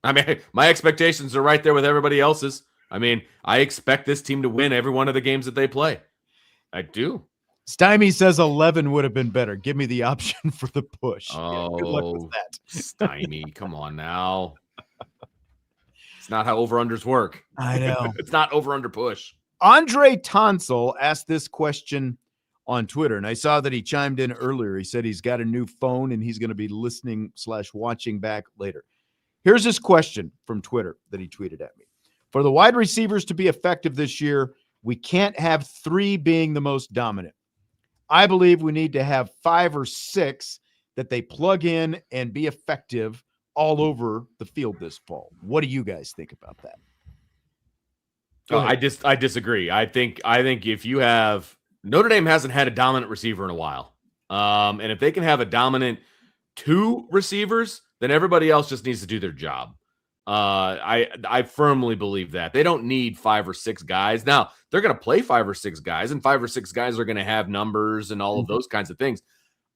I mean, my expectations are right there with everybody else's. I mean, I expect this team to win every one of the games that they play. I do. Stymie says 11 would have been better. Give me the option for the push. Oh, good luck with that. Stymie, come on now. It's not how over-unders work. I know. It's not over-under push. Andre Tonsel asked this question on Twitter, and I saw that he chimed in earlier. He said he's got a new phone and he's going to be listening/watching back later. Here's his question from Twitter that he tweeted at me. For the wide receivers to be effective this year, we can't have 3 being the most dominant. I believe we need to have 5 or 6 that they plug in and be effective all over the field this fall. What do you guys think about that? I disagree. I think if you have Notre Dame hasn't had a dominant receiver in a while. And if they can have a dominant 2 receivers, then everybody else just needs to do their job. I firmly believe that. They don't need 5 or 6 guys. Now, they're going to play 5 or 6 guys, and 5 or 6 guys are going to have numbers and all of those kinds of things.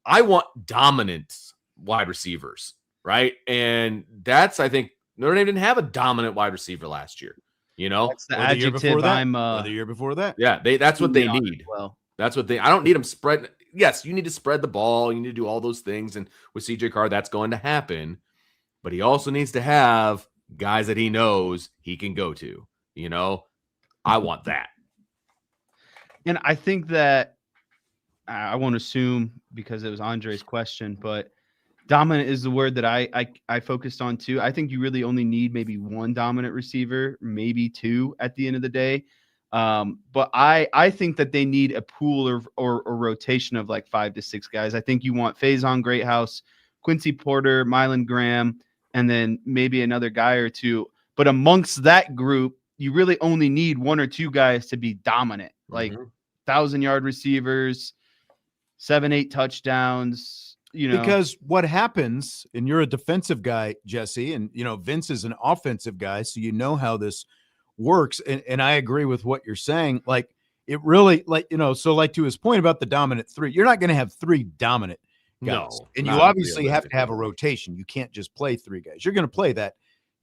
I want dominant wide receivers, right? And I think Notre Dame didn't have a dominant wide receiver last year. That's the Or the year adjective before that. I'm Or the year before that. Yeah, that's what they need. Well, That's what I don't need them spread. Yes, you need to spread the ball. You need to do all those things. And with CJ Carr, that's going to happen. But he also needs to have guys that he knows he can go to. I want that. And I think that I won't assume because it was Andre's question, but dominant is the word that I focused on too. I think you really only need maybe one dominant receiver, maybe two at the end of the day. But I think that they need a pool or a rotation of like 5 to 6 guys. I think you want Faison Greathouse, Quincy Porter, Mylan Graham, and then maybe another guy or two. But amongst that group, you really only need 1 or 2 guys to be dominant, like 1,000-yard receivers, 7-8 touchdowns. Because what happens, and you're a defensive guy, Jesse, and Vince is an offensive guy, so you know how this works. And I agree with what you're saying. Like it really, so like to his point about the dominant 3, you're not going to have 3 dominant guys, and you obviously have to have a rotation. You can't just play 3 guys. You're going to play that,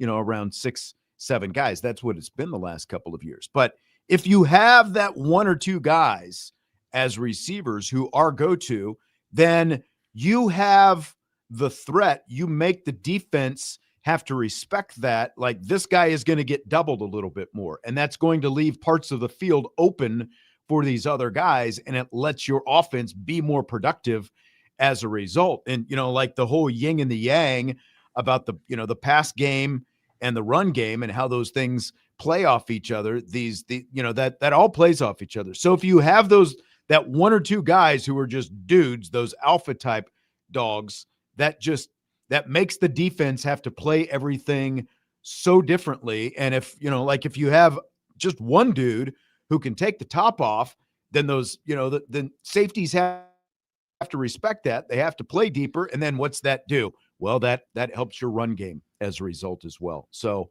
around 6, 7 guys. That's what it's been the last couple of years. But if you have that 1 or 2 guys as receivers who are go-to, then you have the threat. You make the defense have to respect that. Like this guy is going to get doubled a little bit more, and that's going to leave parts of the field open for these other guys, and it lets your offense be more productive as a result. And, like the whole yin and the yang about the pass game and the run game and how those things play off each other, that all plays off each other. So if you have that 1 or 2 guys who are just dudes, those alpha type dogs, that makes the defense have to play everything so differently. And if you have just one dude who can take the top off, then those, the safeties have to respect that. They have to play deeper. And then what's that do? Well, that helps your run game as a result as well. So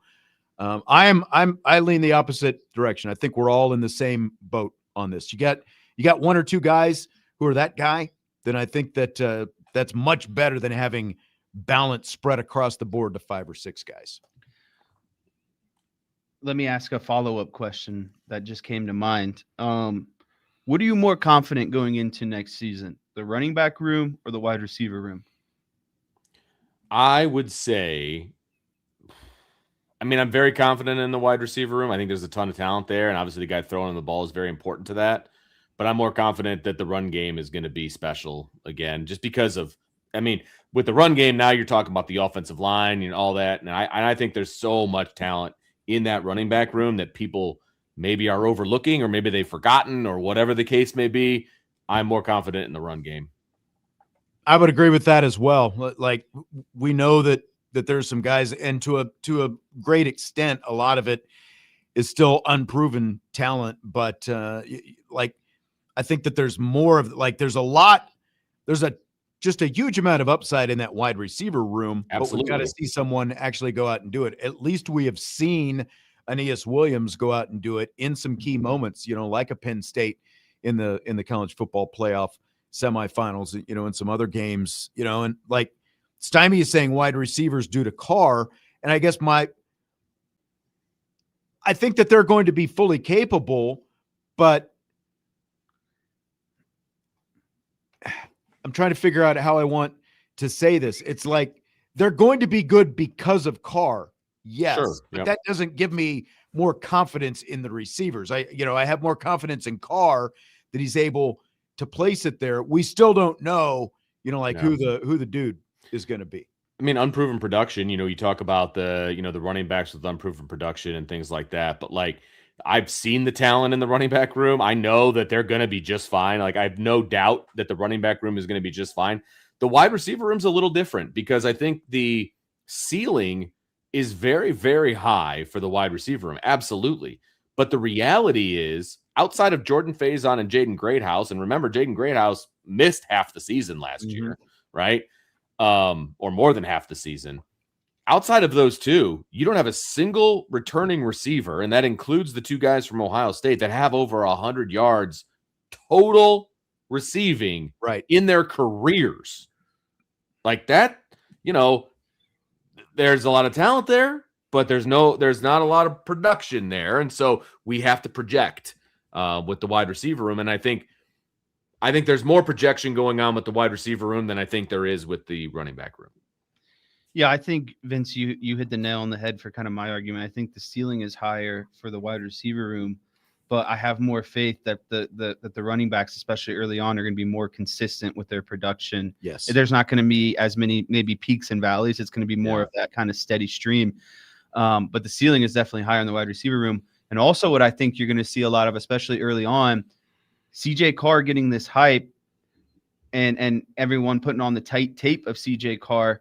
I lean the opposite direction. I think we're all in the same boat on this. You got 1 or 2 guys who are that guy, then I think that that's much better than having balance spread across the board to 5 or 6 guys. Let me ask a follow-up question that just came to mind. What are you more confident going into next season, the running back room or the wide receiver room? I would say, I'm very confident in the wide receiver room. I think there's a ton of talent there, and obviously the guy throwing the ball is very important to that. But I'm more confident that the run game is going to be special again, just because of, with the run game, now you're talking about the offensive line and all that. And I think there's so much talent in that running back room that people maybe are overlooking, or maybe they've forgotten, or whatever the case may be. I'm more confident in the run game. I would agree with that as well. Like we know that there's some guys, and to a great extent, a lot of it is still unproven talent. But I think that there's more of there's just a huge amount of upside in that wide receiver room. Absolutely. But we've got to see someone actually go out and do it. At least we have seen Aeneas Williams go out and do it in some key moments, like a Penn State in the college football playoff semifinals, and some other games, and like Stymie is saying wide receivers due to Carr. And I guess I think that they're going to be fully capable, but I'm trying to figure out how I want to say this. It's like they're going to be good because of Carr. Yes. Sure. But that doesn't give me more confidence in the receivers. I have more confidence in Carr that he's able to place it there. We still don't know, who the dude is going to be. Unproven production, you talk about the running backs with unproven production and things like that. But I've seen the talent in the running back room. I know that they're going to be just fine. I have no doubt that the running back room is going to be just fine. The wide receiver room's a little different because I think the ceiling is very, very high for the wide receiver room. Absolutely. But the reality is, outside of Jordan Faison and Jaden Greathouse, and remember, Jaden Greathouse missed half the season last year, right? Or more than half the season. Outside of those two, you don't have a single returning receiver, and that includes the 2 guys from Ohio State that have over 100 yards total receiving in their careers. Like that, there's a lot of talent there, but there's not a lot of production there. And so we have to project with the wide receiver room. And I think there's more projection going on with the wide receiver room than I think there is with the running back room. Yeah, I think Vince, you hit the nail on the head for kind of my argument. I think the ceiling is higher for the wide receiver room, but I have more faith that the running backs, especially early on, are going to be more consistent with their production. Yes. There's not going to be as many maybe peaks and valleys. It's going to be more Yeah. of that kind of steady stream. But the ceiling is definitely higher in the wide receiver room. And also what I think you're going to see a lot of, especially early on, CJ Carr getting this hype and everyone putting on the tight tape of CJ Carr.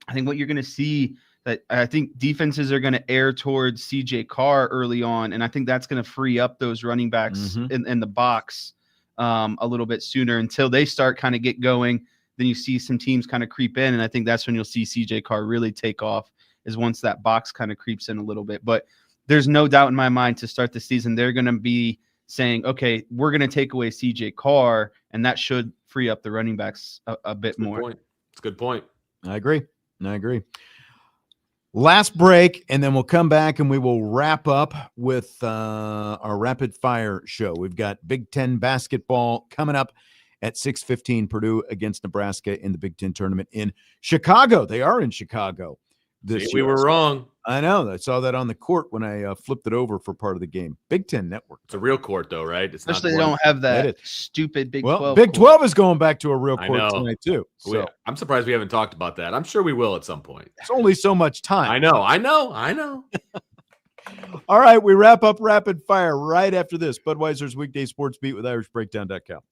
I think what you're going to see that I think defenses are going to err towards CJ Carr early on. And I think that's going to free up those running backs in the box a little bit sooner until they start kind of get going. Then you see some teams kind of creep in. And I think that's when you'll see CJ Carr really take off, is once that box kind of creeps in a little bit. But there's no doubt in my mind to start the season, they're going to be saying, okay, we're going to take away CJ Carr, and that should free up the running backs a bit more. It's a good point. I agree. Last break, and then we'll come back and we will wrap up with our rapid fire show. We've got Big Ten basketball coming up at 6:15, Purdue against Nebraska in the Big Ten tournament in Chicago. They are in Chicago this See, year. we were wrong. I know. I saw that on the court when I flipped it over for part of the game. Big Ten Network. It's a real court, though, right? It's Especially not they don't have That that stupid Big 12. Well, Big 12 is going back to a real I court know. tonight, too. So I'm surprised we haven't talked about that. I'm sure we will at some point. it's only so much time. I know. All right, we wrap up rapid fire right after this. Budweiser's Weekday Sports Beat with IrishBreakdown.com.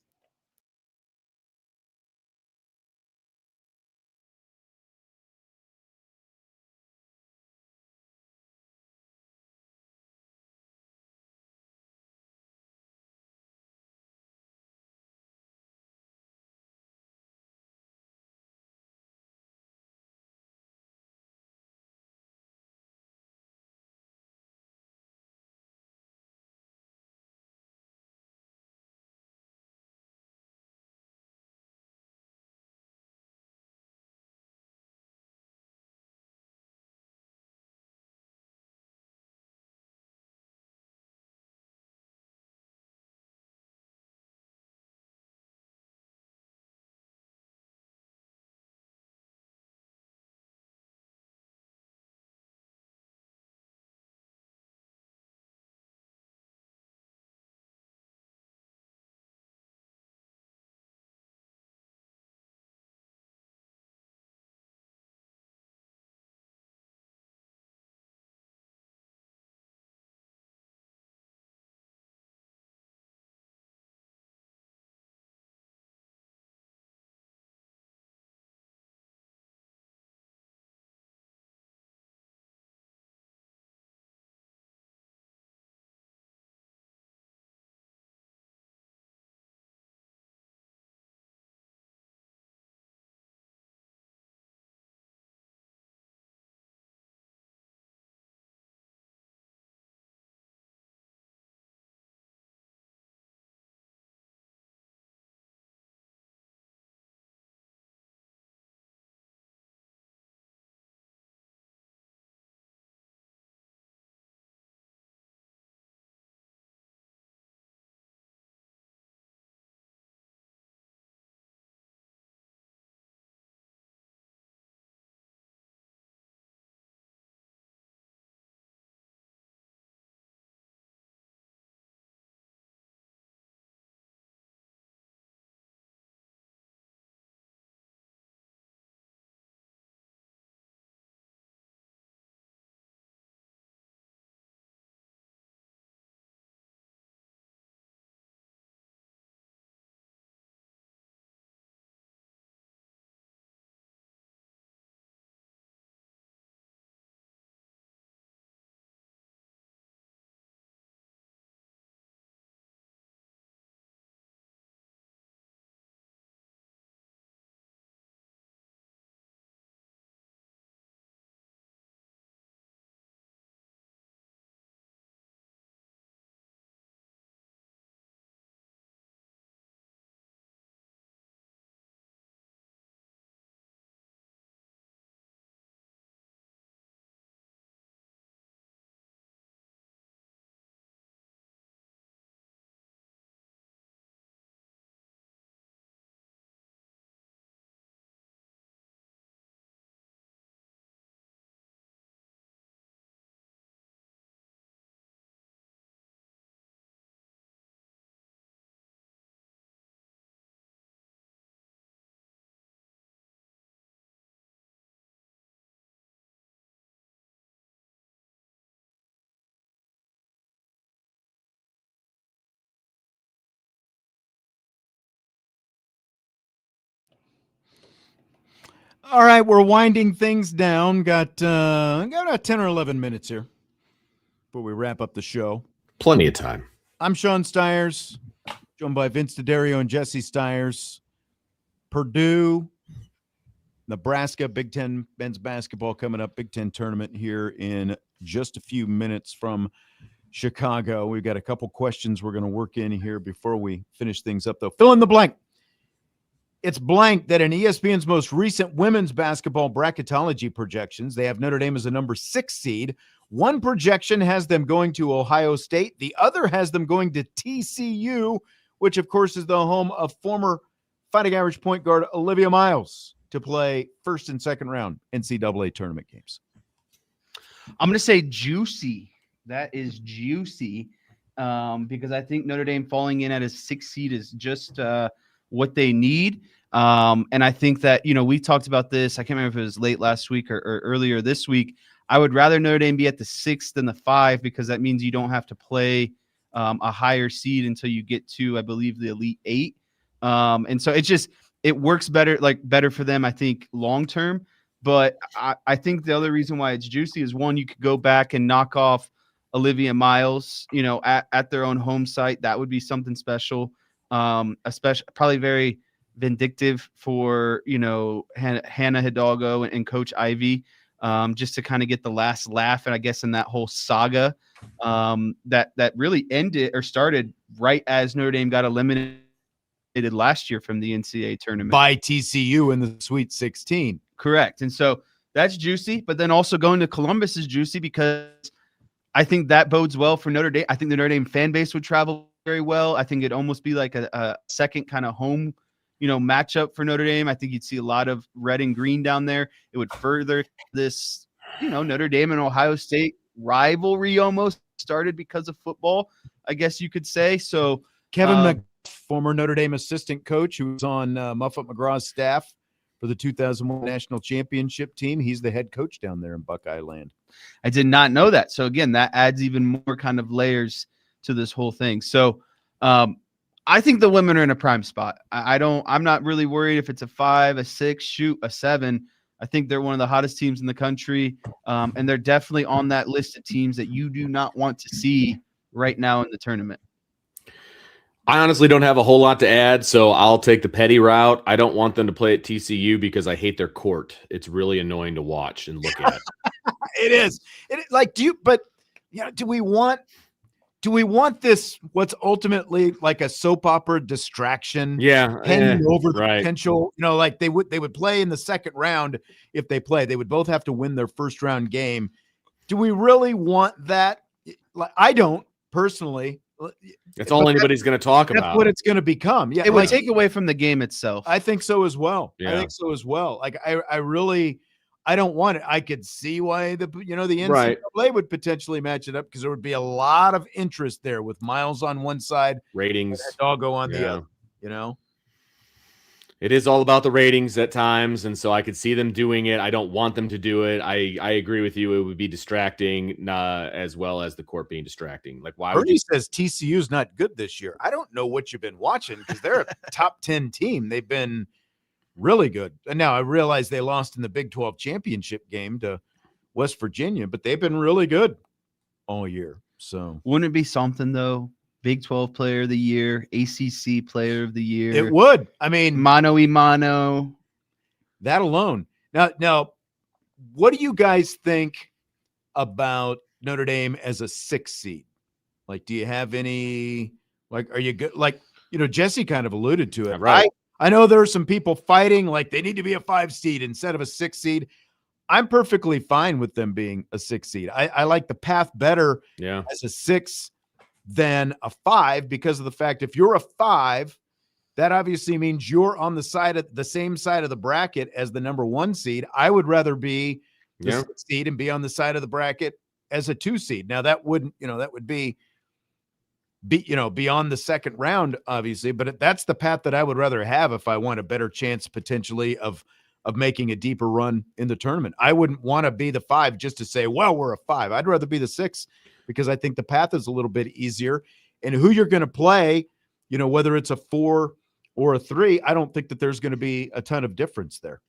All right, we're winding things down. Got about 10 or 11 minutes here before we wrap up the show. Plenty of time. I'm Sean Stires, joined by Vince DeDario and Jesse Stires. Purdue, Nebraska, Big Ten men's basketball coming up. Big Ten tournament here in just a few minutes from Chicago. We've got a couple questions we're going to work in here before we finish things up, though. Fill in the blank. It's blank that in ESPN's most recent women's basketball bracketology projections, they have Notre Dame as a number 6 seed. One projection has them going to Ohio State. The other has them going to TCU, which, of course, is the home of former Fighting Irish point guard Olivia Miles to play first and second round NCAA tournament games. I'm going to say juicy. That is juicy because I think Notre Dame falling in at a 6 seed is just what they need. And I think that, we talked about this. I can't remember if it was late last week or earlier this week. I would rather Notre Dame be at the 6 than the 5 because that means you don't have to play a higher seed until you get to, I believe, the Elite 8. And so it works better for them, I think, long term. But I think the other reason why it's juicy is, one, you could go back and knock off Olivia Miles, at their own home site. That would be something special. Especially probably very vindictive for, Hannah Hidalgo and Coach Ivy, just to kind of get the last laugh. And I guess in that whole saga that really ended or started right as Notre Dame got eliminated last year from the NCAA tournament by TCU in the Sweet 16. Correct. And so that's juicy, but then also going to Columbus is juicy because I think that bodes well for Notre Dame. I think the Notre Dame fan base would travel very well. I think it'd almost be like a second kind of home, matchup for Notre Dame. I think you'd see a lot of red and green down there. It would further this, Notre Dame and Ohio State rivalry almost started because of football, I guess you could say. So Kevin former Notre Dame assistant coach who was on Muffet McGraw's staff for the 2001 national championship team. He's the head coach down there in Buckeye Land. I did not know that. So again, that adds even more kind of layers to this whole thing. So I think the women are in a prime spot. I'm not really worried if it's a 5, a 6, shoot, a 7. I think they're one of the hottest teams in the country. And they're definitely on that list of teams that you do not want to see right now in the tournament. I honestly don't have a whole lot to add, so I'll take the petty route. I don't want them to play at TCU because I hate their court. It's really annoying to watch and look at. It is. Do we want this, what's ultimately like a soap opera distraction? Yeah. Hanging over the right. potential, like they would play in the second round. If they play, they would both have to win their first round game. Do we really want that? I don't personally. That's all anybody's going to talk about. That's what it's going to become. Yeah, it would take away from the game itself. I think so as well. Yeah. I think so as well. Like I don't want it. I could see why the NCAA would potentially match it up because there would be a lot of interest there with Miles on one side, ratings, and Doggo on the other. It is all about the ratings at times, and so I could see them doing it. I don't want them to do it. I agree with you. It would be distracting, as well as the court being distracting. Like, why would Bernie says TCU's not good this year. I don't know what you've been watching because they're a top 10 team. They've been really good. And now I realize they lost in the Big 12 championship game to West Virginia, but they've been really good all year. So wouldn't it be something though? Big 12 player of the year, ACC player of the year. It would. I mean, mano y mano. That alone. Now, what do you guys think about Notre Dame as a 6 seed? Like, do you have any, are you good? Jesse kind of alluded to it. Right. I know there are some people fighting, like they need to be a 5 seed instead of a 6 seed. I'm perfectly fine with them being a 6 seed. I like the path better as a 6 than a 5 because of the fact if you're a 5, that obviously means you're on the same side of the bracket as the number 1 seed. I would rather be the 6 seed and be on the side of the bracket as a 2 seed. Now that would be beyond the second round, obviously, but that's the path that I would rather have if I want a better chance potentially of making a deeper run in the tournament. I wouldn't want to be the 5 just to say, well, we're a 5. I'd rather be the 6 because I think the path is a little bit easier. And who you're going to play, whether it's a 4 or a 3, I don't think that there's going to be a ton of difference there.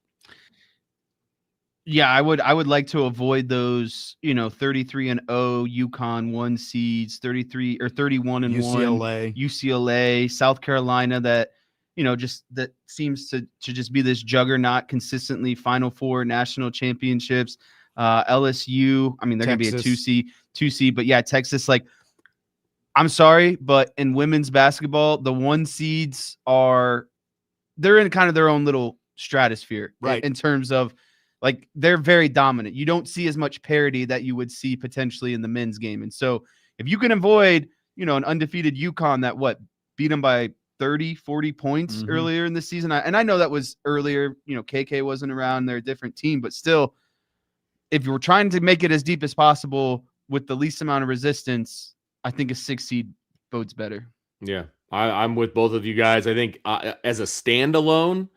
Yeah, I would like to avoid those, 33-0 UConn 1 seeds, 33 or 31-1 UCLA. UCLA, South Carolina that, that seems to just be this juggernaut consistently, Final Four, national championships. LSU, I mean, they're going to be a 2 seed, but yeah, Texas, like, I'm sorry, but in women's basketball, the 1 seeds they're in kind of their own little stratosphere, right? In terms of, like, they're very dominant. You don't see as much parity that you would see potentially in the men's game. And so if you can avoid, an undefeated UConn that beat them by 30, 40 points earlier in the season. And I know that was earlier, KK wasn't around, they're a different team, but still, if you were trying to make it as deep as possible with the least amount of resistance, I think a 6 seed bodes better. Yeah, I'm with both of you guys. I think as a standalone,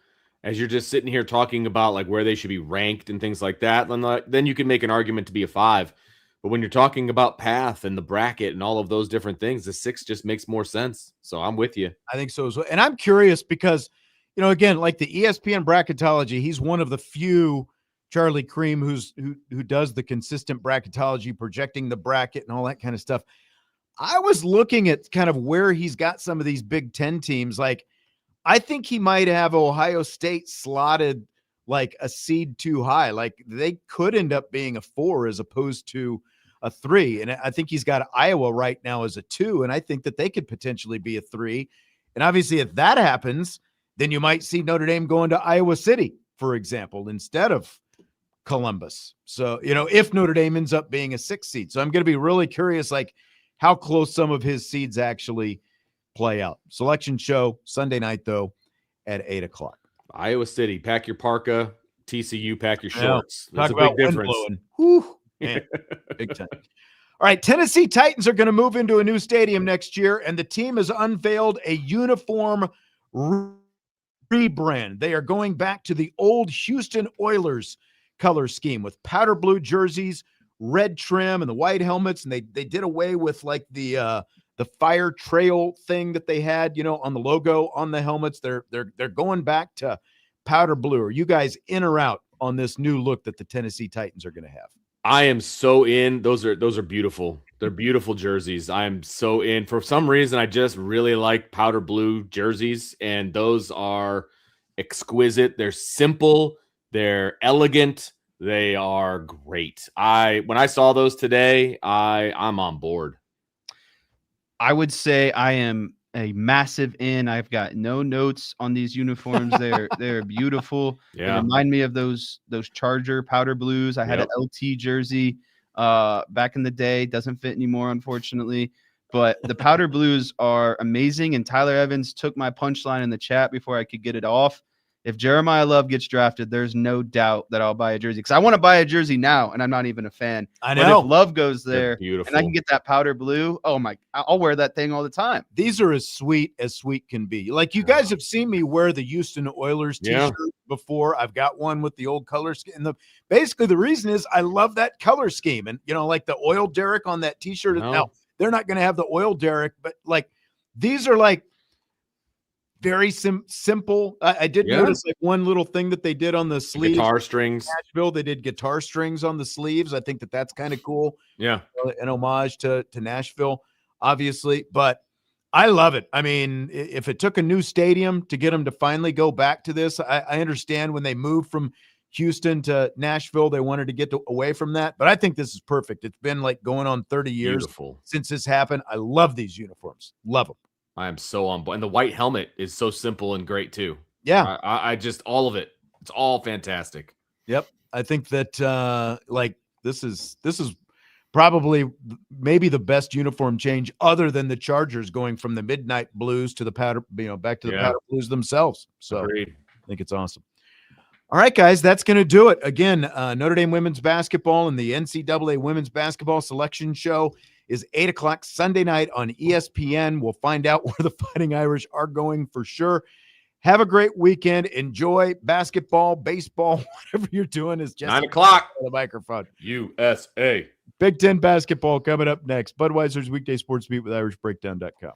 as you're just sitting here talking about like where they should be ranked and things like that, then you can make an argument to be a 5. But when you're talking about path and the bracket and all of those different things, the 6 just makes more sense. So I'm with you. I think so as well. And I'm curious because, again, like the ESPN bracketology, he's one of the few, Charlie Cream, who does the consistent bracketology, projecting the bracket and all that kind of stuff. I was looking at kind of where he's got some of these Big Ten teams. Like, I think he might have Ohio State slotted like a seed too high. Like, they could end up being a 4 as opposed to a 3. And I think he's got Iowa right now as a 2. And I think that they could potentially be a 3. And obviously, if that happens, then you might see Notre Dame going to Iowa City, for example, instead of Columbus. So, if Notre Dame ends up being a 6 seed. So I'm going to be really curious, like, how close some of his seeds actually play out. Selection show Sunday night, though, at 8:00. Iowa City, pack your parka. TCU, pack your shorts. Talk There's a about big wind difference. blowing. Whew, man, big time. All right, Tennessee Titans are going to move into a new stadium next year, and the team has unveiled a uniform rebrand. They are going back to the old Houston Oilers color scheme with powder blue jerseys, red trim, and the white helmets, and they did away with like the fire trail thing that they had, on the logo on the helmets. They're going back to powder blue. Are you guys in or out on this new look that the Tennessee Titans are going to have? I am so in. Those are beautiful. They're beautiful jerseys. I am so in. For some reason, I just really like powder blue jerseys, and those are exquisite. They're simple. They're elegant. They are great. When I saw those today, I'm on board. I would say I am a massive in. I've got no notes on these uniforms. They're beautiful. Yeah. They remind me of those Charger powder blues. I had an LT jersey back in the day. Doesn't fit anymore, unfortunately. But the powder blues are amazing. And Tyler Evans took my punchline in the chat before I could get it off. If Jeremiah Love gets drafted, there's no doubt that I'll buy a jersey, because I want to buy a jersey now, and I'm not even a fan. I know. But if Love goes there beautiful, and I can get that powder blue, I'll wear that thing all the time. These are as sweet can be. Like, you guys have seen me wear the Houston Oilers t-shirt before. I've got one with the old color scheme. Basically, the reason is I love that color scheme. And, like the oil derrick on that t-shirt. Now, they're not going to have the oil derrick, but like, these are like very simple. I did notice like one little thing that they did on the sleeves. Guitar strings. Nashville, they did guitar strings on the sleeves. I think that's kind of cool. Yeah. An homage to Nashville, obviously. But I love it. I mean, if it took a new stadium to get them to finally go back to this, I understand when they moved from Houston to Nashville, they wanted to get away from that. But I think this is perfect. It's been like going on 30 years since this happened. I love these uniforms. Love them. I am so on board. And the white helmet is so simple and great too. Yeah. I just, all of it. It's all fantastic. Yep. I think that like this is probably maybe the best uniform change other than the Chargers going from the midnight blues to the powder, back to the powder blues themselves. So Agreed. I think it's awesome. All right, guys, that's going to do it. Again, Notre Dame women's basketball and the NCAA women's basketball selection show is 8:00 Sunday night on ESPN. We'll find out where the Fighting Irish are going for sure. Have a great weekend. Enjoy basketball, baseball, whatever you're doing. Is just 9:00 on the microphone. USA. Big Ten basketball coming up next. Budweiser's weekday sports beat with IrishBreakdown.com.